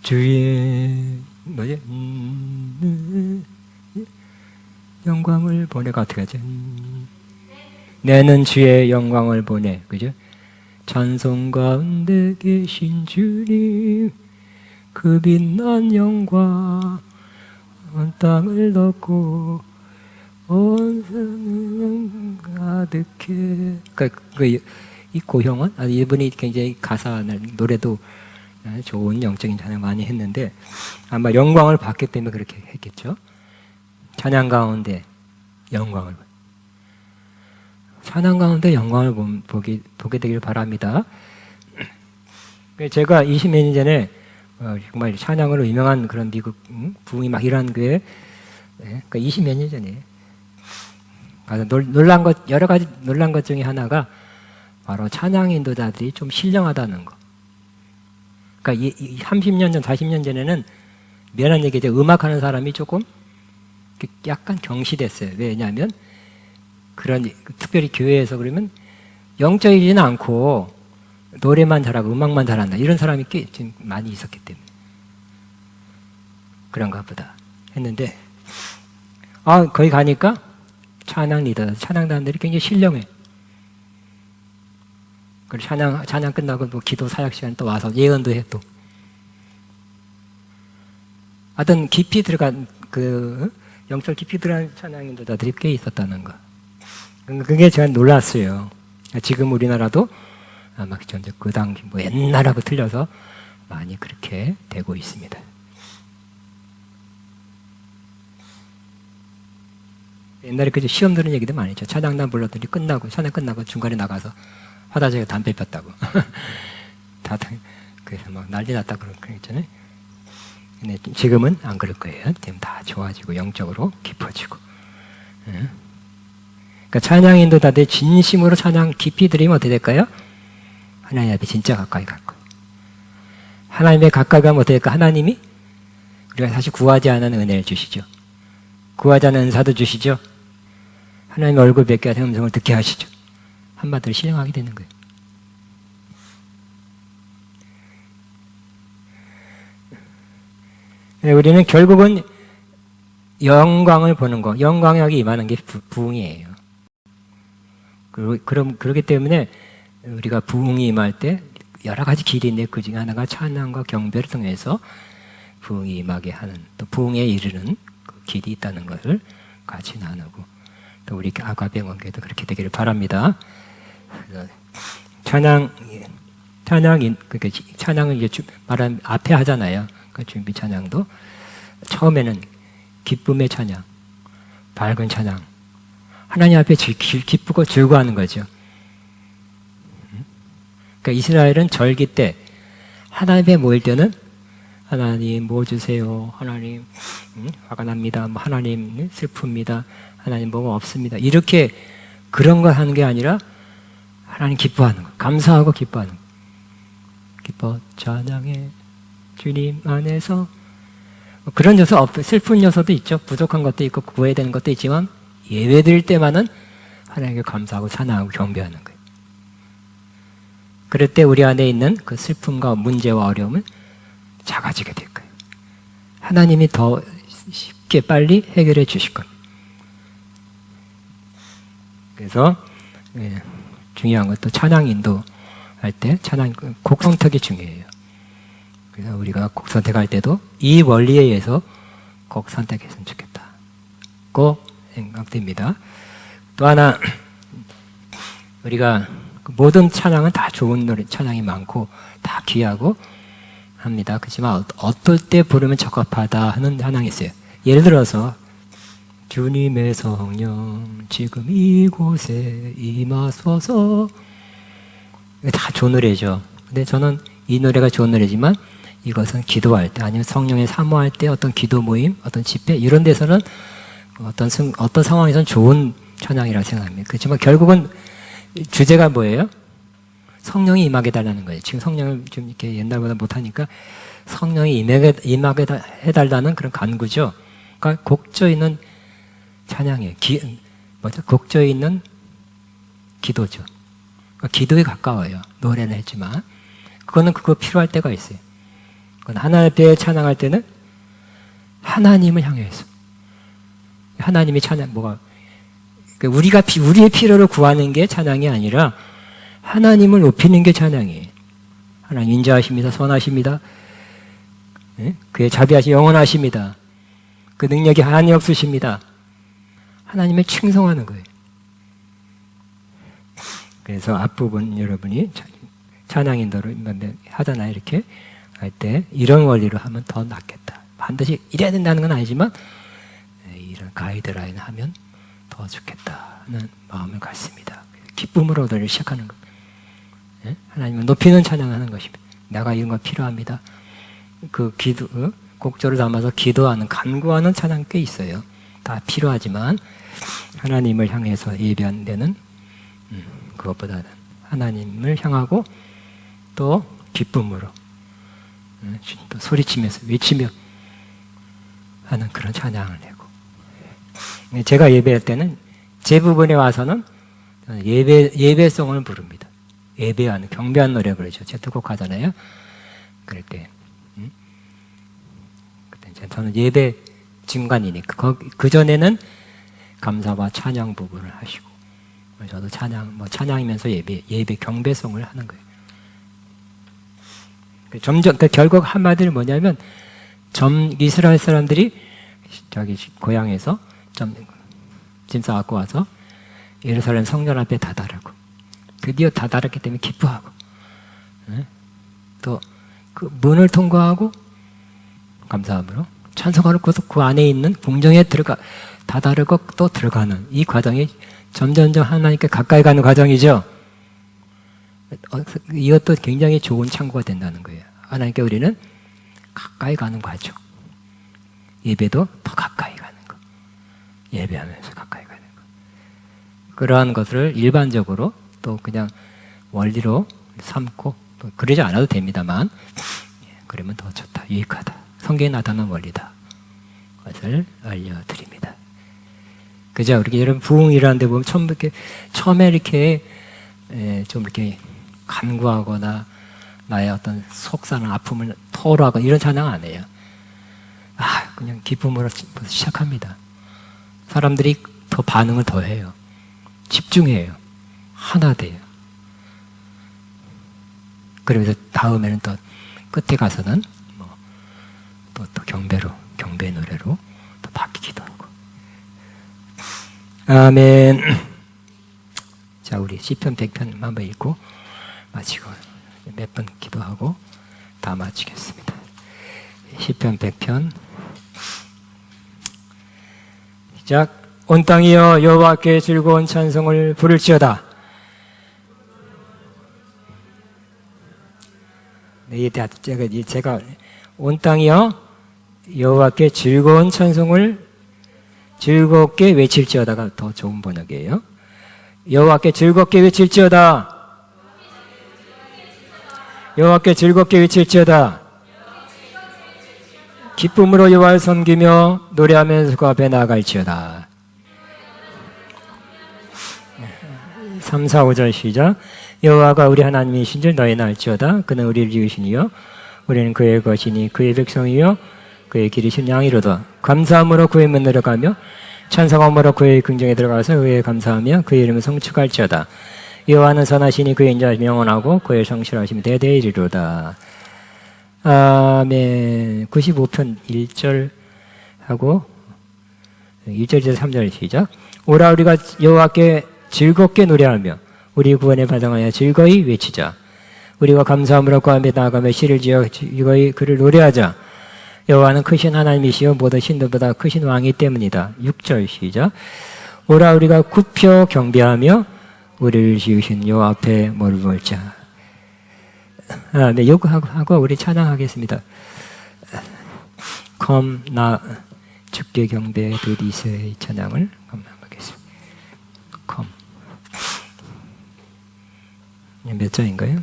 주의 영광을 보내가 어떻게 하죠? 내는 주의 영광을 보내, 그죠? 찬송 가운데 계신 주님, 그 빛난 영광 온 땅을 덮고 온 세상을 가득해. 이 고형은 이분이 굉장히 가사 노래도 좋은 영적인 찬양 많이 했는데 아마 영광을 받기 때문에 그렇게 했겠죠. 찬양 가운데 영광을, 찬양 가운데 영광을 보게 되길 바랍니다. 제가 20몇 년 전에 정말 찬양으로 유명한 그런 미국 부흥이 막 일어난 교회, 그러니까 20몇 년 전에 가서 여러 가지 놀란 것 중에 하나가 바로 찬양 인도자들이 좀 신령하다는 거. 그러니까 30년 전, 40년 전에는 미안한 얘기죠. 음악하는 사람이 조금 약간 경시됐어요. 왜냐하면 그런 특별히 교회에서 그러면 영적이지는 않고 노래만 잘하고 음악만 잘한다, 이런 사람이 꽤 좀 많이 있었기 때문에 그런가 보다 했는데, 거기 가니까 찬양 리더, 찬양단들이 굉장히 신령해. 그리고 찬양 끝나고 기도 사역 시간 또 와서 예언도 해 또. 어떤 깊이 들어간 영적 깊이 들어간 찬양 인도자들이 꽤 있었다는 거. 그게 제가 놀랐어요. 지금 우리나라도 아마 그 당시 뭐 옛날하고 틀려서 많이 그렇게 되고 있습니다. 옛날에 그 시험 드는 얘기도 많이 있죠. 찬양단 불렀더니 찬양 끝나고 중간에 나가서 화다지가 담배 폈다고. 그래서 막 난리 났다고 그랬잖아요. 근데 지금은 안 그럴 거예요. 지금 다 좋아지고 영적으로 깊어지고. 그러니까 찬양 인도자들 진심으로 찬양 깊이 드리면 어떻게 될까요? 하나님 앞에 진짜 가까이 갈 거예요. 하나님에 가까이 가면 어떻게 될까? 하나님이 우리가 사실 구하지 않은 은혜를 주시죠. 구하지 않은 은사도 주시죠. 하나님의 얼굴 뵙게 하는 음성을 듣게 하시죠. 한마디로 실행하게 되는 거예요. 우리는 결국은 영광을 보는 거, 영광이 여기 임하는 게 부흥이에요. 그렇기 때문에 우리가 부흥이 임할 때 여러 가지 길이 있는데 그 중에 하나가 찬양과 경배를 통해서 부흥이 임하게 하는, 또 부흥에 이르는 그 길이 있다는 것을 같이 나누고, 또 우리 아가베 관계도 그렇게 되기를 바랍니다. 찬양은 이제 말한 앞에 하잖아요. 그 준비 찬양도 처음에는 기쁨의 찬양, 밝은 찬양, 하나님 앞에 기쁘고 즐거워하는 거죠. 그러니까 이스라엘은 절기 때 하나님에 모일 때는 하나님 뭐 주세요, 하나님 화가 납니다, 하나님 슬픕니다, 하나님 뭐가 없습니다, 이렇게 그런 거 하는 게 아니라 하나님 기뻐하는 거, 감사하고 기뻐하는 거. 기뻐 찬양해 주님 안에서. 그런 요소, 슬픈 요소도 있죠. 부족한 것도 있고 구해야 되는 것도 있지만 예배 드릴 때만은 하나님께 감사하고 찬양하고 경배하는 거예요. 그럴 때 우리 안에 있는 그 슬픔과 문제와 어려움은 작아지게 될 거예요. 하나님이 더 쉽게 빨리 해결해 주실 겁니다. 그래서 중요한 것도 찬양 인도할 때 찬양 곡 선택이 중요해요. 그래서 우리가 곡 선택할 때도 이 원리에 의해서 곡 선택했으면 좋겠다고 생각됩니다. 또 하나, 우리가 모든 찬양은 다 좋은 노래, 찬양이 많고 다 귀하고 합니다. 그렇지만 어떨 때 부르면 적합하다 하는 찬양이 있어요. 예를 들어서 주님의 성령 지금 이곳에 임하소서, 이거 다 좋은 노래죠. 근데 저는 이 노래가 좋은 노래지만 이것은 기도할 때, 아니면 성령에 사모할 때, 어떤 기도 모임, 어떤 집회 이런 데서는 어떤 상황에서는 좋은 찬양이라고 생각합니다. 그렇지만 결국은 주제가 뭐예요? 성령이 임하게 달라는 거예요. 지금 성령을 좀 이렇게 옛날보다 못하니까 성령이 임하게 해달라는 그런 간구죠. 그러니까 곡조 있는 찬양이에요. 곡조 있는 기도죠. 그러니까 기도에 가까워요. 노래는 했지만 그거 필요할 때가 있어요. 하나님 앞에 찬양할 때는 하나님을 향해서, 하나님의 찬양, 우리의 필요를 구하는 게 찬양이 아니라 하나님을 높이는 게 찬양이에요. 하나님 인자하십니다, 선하십니다, 그의 자비하시 영원하십니다, 그 능력이 한이 없으십니다, 하나님을 칭송하는 거예요. 그래서 앞부분 여러분이 찬양 인도를 하잖아요. 이렇게 할 때 이런 원리로 하면 더 낫겠다. 반드시 이래야 된다는 건 아니지만 이런 가이드라인 하면 더 좋겠다는 마음을 갖습니다. 기쁨으로 노래를 시작하는 것. 하나님을 높이는 찬양하는 것입니다. 내가 이런 거 필요합니다. 그 곡조를 담아서 기도하는, 간구하는 찬양 꽤 있어요. 다 필요하지만 하나님을 향해서 예배하는 그것보다는 하나님을 향하고 또 기쁨으로 또 소리치면서 외치며 하는 그런 찬양을 내고, 제가 예배할 때는 제 부분에 와서는 예배송을 부릅니다. 예배하는, 경배하는 노래 부르죠. 제트곡 하잖아요. 그럴 때 저는 예배 중간이니까 그 전에는 감사와 찬양 부분을 하시고, 저도 찬양이면서 예배 경배송을 하는 거예요. 점점 결국 한마디로 뭐냐면 이스라엘 사람들이 자기 고향에서 짐 싸갖고 와서 예루살렘 성전 앞에 다다르고, 드디어 다다랐기 때문에 기뻐하고, 또 그 문을 통과하고 감사함으로 찬송하는 그 안에 있는 궁정에 다다르고 또 들어가는 이 과정이 점점점 하나님께 가까이 가는 과정이죠. 이것도 굉장히 좋은 참고가 된다는 거예요. 하나님께 우리는 가까이 가는 과정. 예배도 더 가까이 가는 거. 예배하면서 가까이 가는 거. 그러한 것을 일반적으로 또 그냥 원리로 삼고, 그러지 않아도 됩니다만, 그러면 더 좋다, 유익하다, 성경에 나타난 원리다, 그것을 알려드립니다. 그죠? 우리 여러분 부흥이라는 데 보면 처음에 이렇게 좀 이렇게 간구하거나 나의 어떤 속사는 아픔을 토로하거나 이런 찬양 안 해요. 그냥 기쁨으로 시작합니다. 사람들이 더 반응을 더 해요. 집중해요. 하나 돼요. 그러면서 다음에는 또 끝에 가서는 또 경배 노래로 또 바뀌기도 하고. 아멘. 자, 우리 시편 100편 한번 읽고 마치고 몇 번 기도하고 다 마치겠습니다. 시편 100편 시작. 온 땅이여 여호와께 즐거운 찬송을 부를지어다. 제가 온 땅이여 여호와께 즐거운 찬송을 즐겁게 외칠지어다가 더 좋은 번역이에요. 여호와께 즐겁게 외칠지어다. 여호와께 즐겁게 외칠지어다. 기쁨으로 여호와를 섬기며 노래하면서 그 앞에 나아갈지어다. 3, 4, 5절 시작. 여호와가 우리 하나님이신 줄 너희는 알지어다. 그는 우리를 지으시니요 우리는 그의 것이니 그의 백성이요 그의 기르신 양이로다. 감사함으로 그의 문 내려가며 찬송함으로 그의 궁정에 들어가서 그의 감사하며 그의 이름을 성축할지어다. 여호와는 선하시니 그의 인자하심이 영원하고 그의 성실하심이 대대에 이르로다. 아멘. 95편 1절 하고 1절에서 3절 시작. 오라 우리가 여호와께 즐겁게 노래하며 우리 구원에 반응하여 즐거이 외치자. 우리가 감사함으로 그 앞에 나아가며 시를 지어 즐거이 그를 노래하자. 여호와는 크신 하나님이시여 모든 신들보다 크신 왕이 때문이다. 6절 시작. 오라 우리가 굽혀 경배하며 우리를 지으신 여호와 앞에 무릎을 꿇자. 네, 요거 하고 우리 찬양하겠습니다. 나 주께 경배 드리세 찬양을 하겠습니다. 몇 장인가요?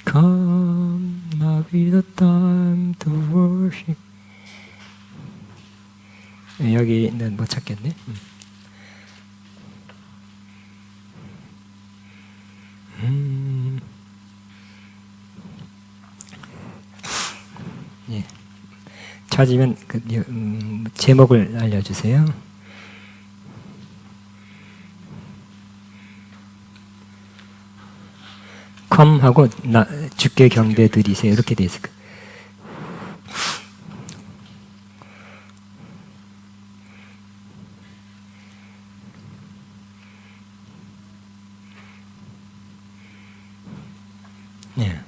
Come, now be the time to worship. 여기는 못 찾겠네. 예. 찾으면 제목을 알려주세요. Come 하고 주께 경배 드리세요. 이렇게 돼 있을 거예요. 예.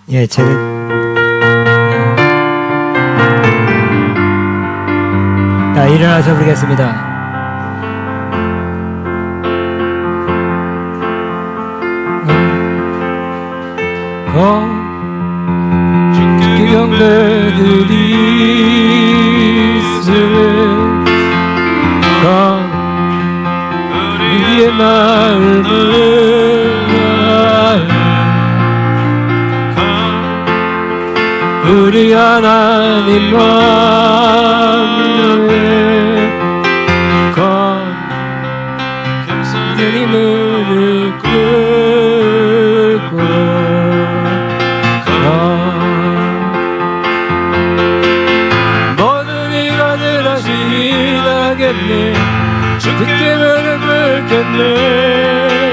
예, 제가 일어나서 부르겠습니다. 주께 경배 드리세. 우리의 마음을 우리 하나님과 겸손히 무릎 꿇고 모든 이가 들으신 부르겠네 주께 무릎 꿇겠네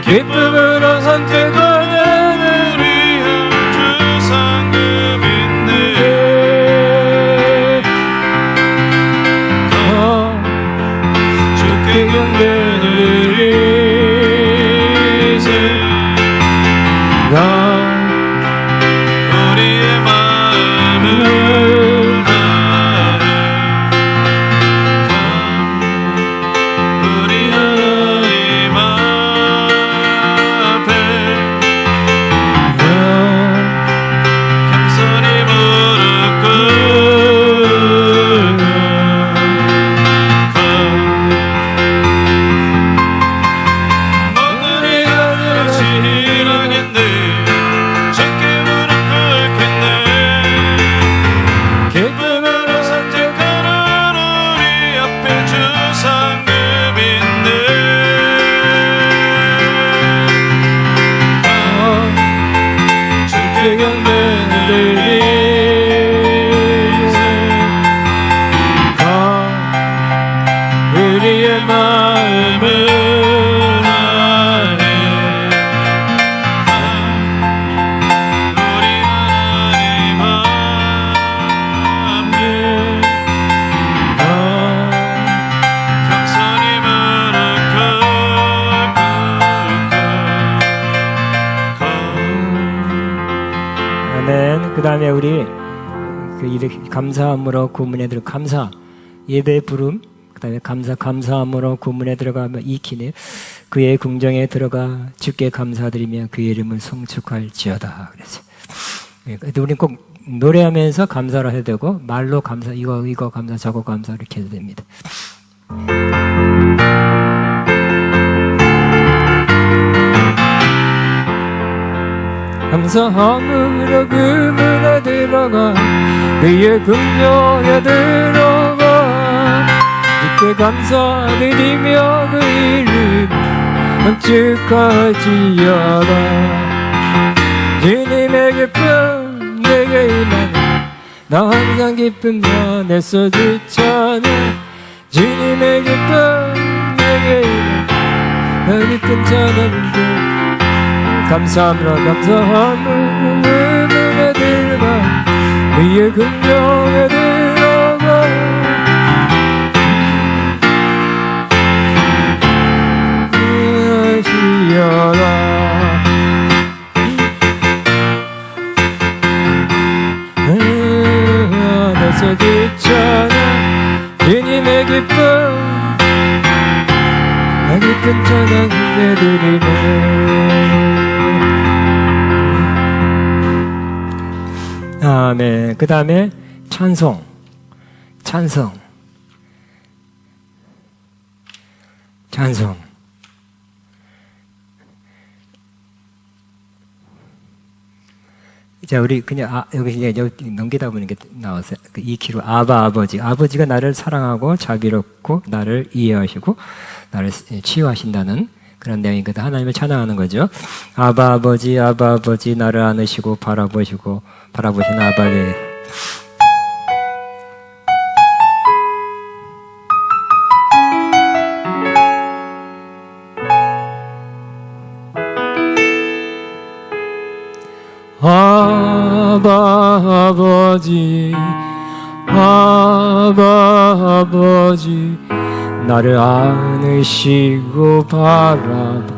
기쁨으로 선택하는 우리 주 상급 있네 주께 경배드리세 우리의 마음을 다해 우리 하나님 앞에 겸손히 무릎 꿇고 오늘이 다시 일하겠네 주께 무릎 꿇겠네 기쁨으로 선택하는 우리 앞에 주 상급 있네 주께 경배드리세 우리의 마음을 다해 우리 하나님 앞에 겸손히 무릎 꿇고 아멘. 그 다음에 우리 이렇게 감사함으로 구문에 들어 감사 예배 부름 그 다음에 감사함으로 구문에 들어가면 익히네 그의 궁정에 들어가 주께 감사드리며 그의 이름을 송축할지어다 그랬어요. 근데 우리는 꼭 노래하면서 감사를 해야 되고 말로 감사 이거 감사 저거 감사 이렇게 해도 됩니다. 감사함으로 그문에 들어가 그의 궁정에 들어가 주께 감사드리며 그 이름 축하할지어다 주님의 기쁨 내게 임하네 나 항상 기쁘며 내 소주 찬양 주님의 기쁨 내게 임하네 나 기쁜 찬양인데 감사함으로 문에 들어가 그의 긍정에 들어가 시여라 내서 기찬양 주님의 기쁨 나 기쁜 찬양 내드리네 아멘. 그 다음에 찬송. 자, 우리 그냥 여기 넘기다 보니까 나왔어요. 그 2kg 아버지가 나를 사랑하고 자비롭고 나를 이해하시고 나를 치유하신다는 그런 내용이거든. 하나님을 찬양하는 거죠. 아버지 나를 안으시고 바라보시는 아버지. 아버지 나를 안으시고 바라봐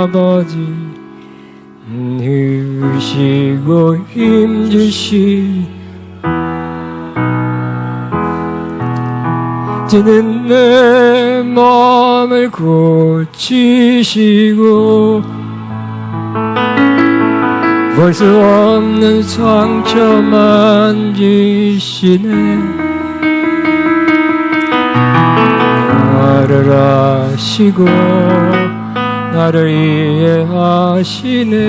아버지 누시고 힘주시 지는 내 마음을 고치시고 볼 수 없는 상처 만지시네 나를 아시고 나를 이해하시네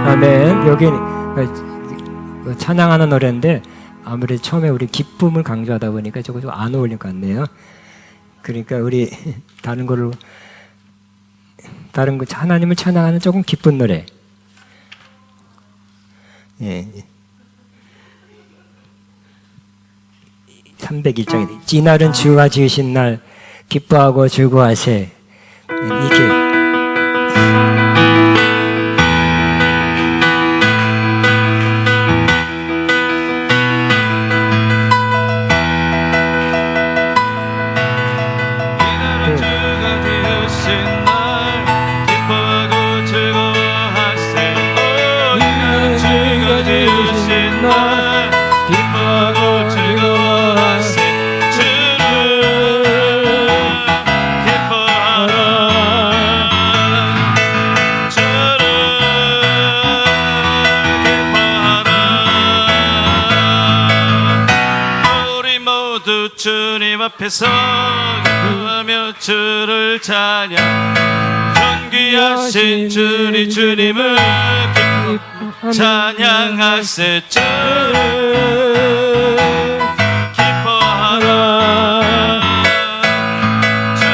아멘. 여기 찬양하는 노래인데 아무래도 처음에 우리 기쁨을 강조하다 보니까 저거 좀 안 어울릴 것 같네요. 그러니까 우리 다른 거 하나님을 찬양하는 조금 기쁜 노래. 예. 301장에 이날은 주가 지으신 날 기뻐하고 즐거워하세. 이게 주님 앞에서 기뻐하며 주를 찬양 존귀하신 주님을 찬양하세 주를 기뻐하라 주를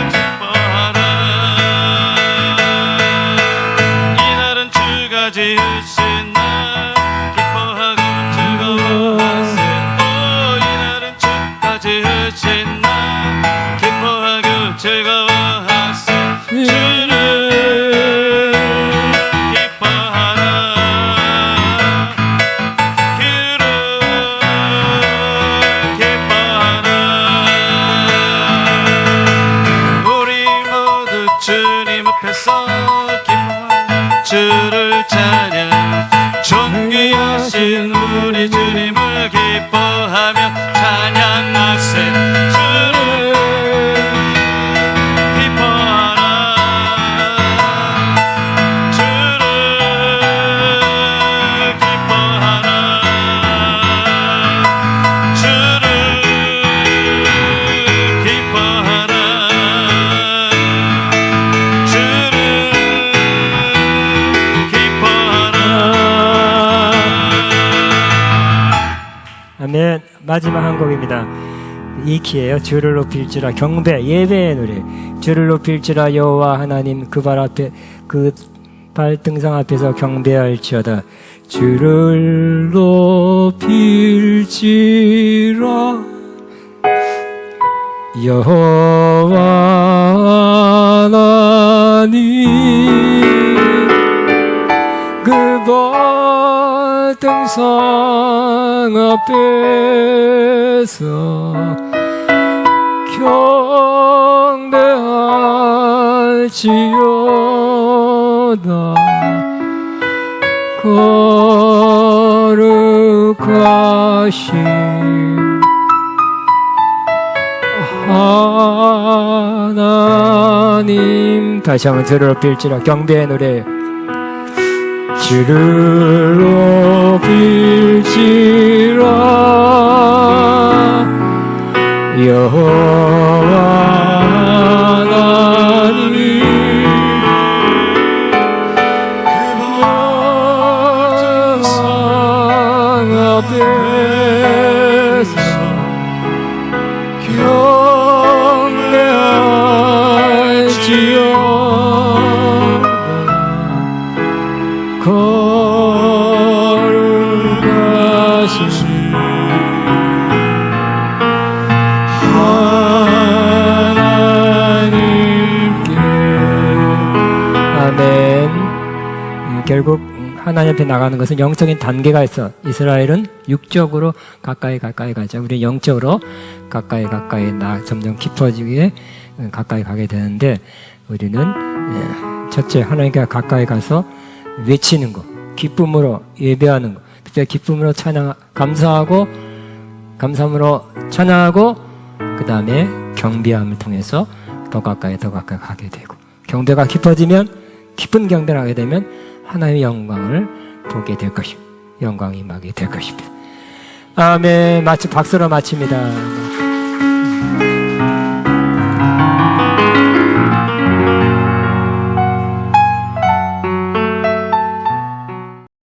기뻐하라 이날은 주가 지으신 날 기뻐하고 즐거워하세 지으신 날 기뻐하고 즐거워하세 주를 기뻐하라 그를 기뻐하라 우리 모두 주님 앞에서 기뻐하며 주를 찬양 존귀하신 우리 주님을 기뻐하며 찬양하세 주를 기뻐하라 주를 기뻐하라 주를 기뻐하라 주를 기뻐하라 아멘. 마지막 한 곡입니다. 이 키예요. 주를 높일지라 경배 예배의 노래. 주를 높일지라 여호와 하나님 그 발 앞에 그 발등상 앞에서 경배할지어다. 주를 높일지라 여호와 하나님 그 발등상 앞에서 경배할지어다. 거룩하신 하나님. 다시 한번 주를 높일지라 경배의 노래. 주를 높일지라 여호와 하나님 그 앞에서 경배할지어다. 거룩하신 하나님께. 아멘. 결국 하나님 앞에 나가는 것은 영적인 단계가 있어. 이스라엘은 육적으로 가까이 가죠. 우리는 영적으로 가까이 점점 깊어지기에 가까이 가게 되는데, 우리는 첫째 하나님께 가까이 가서 외치는 것, 기쁨으로 예배하는 것, 특별히 기쁨으로 감사함으로 찬양하고, 그 다음에 경배함을 통해서 더 가까이 가게 되고, 경배가 깊어지면, 깊은 경배를 하게 되면 하나님의 영광을 보게 될 것입니다. 영광이 임하게 될 것입니다. 아멘. 박수로 마칩니다.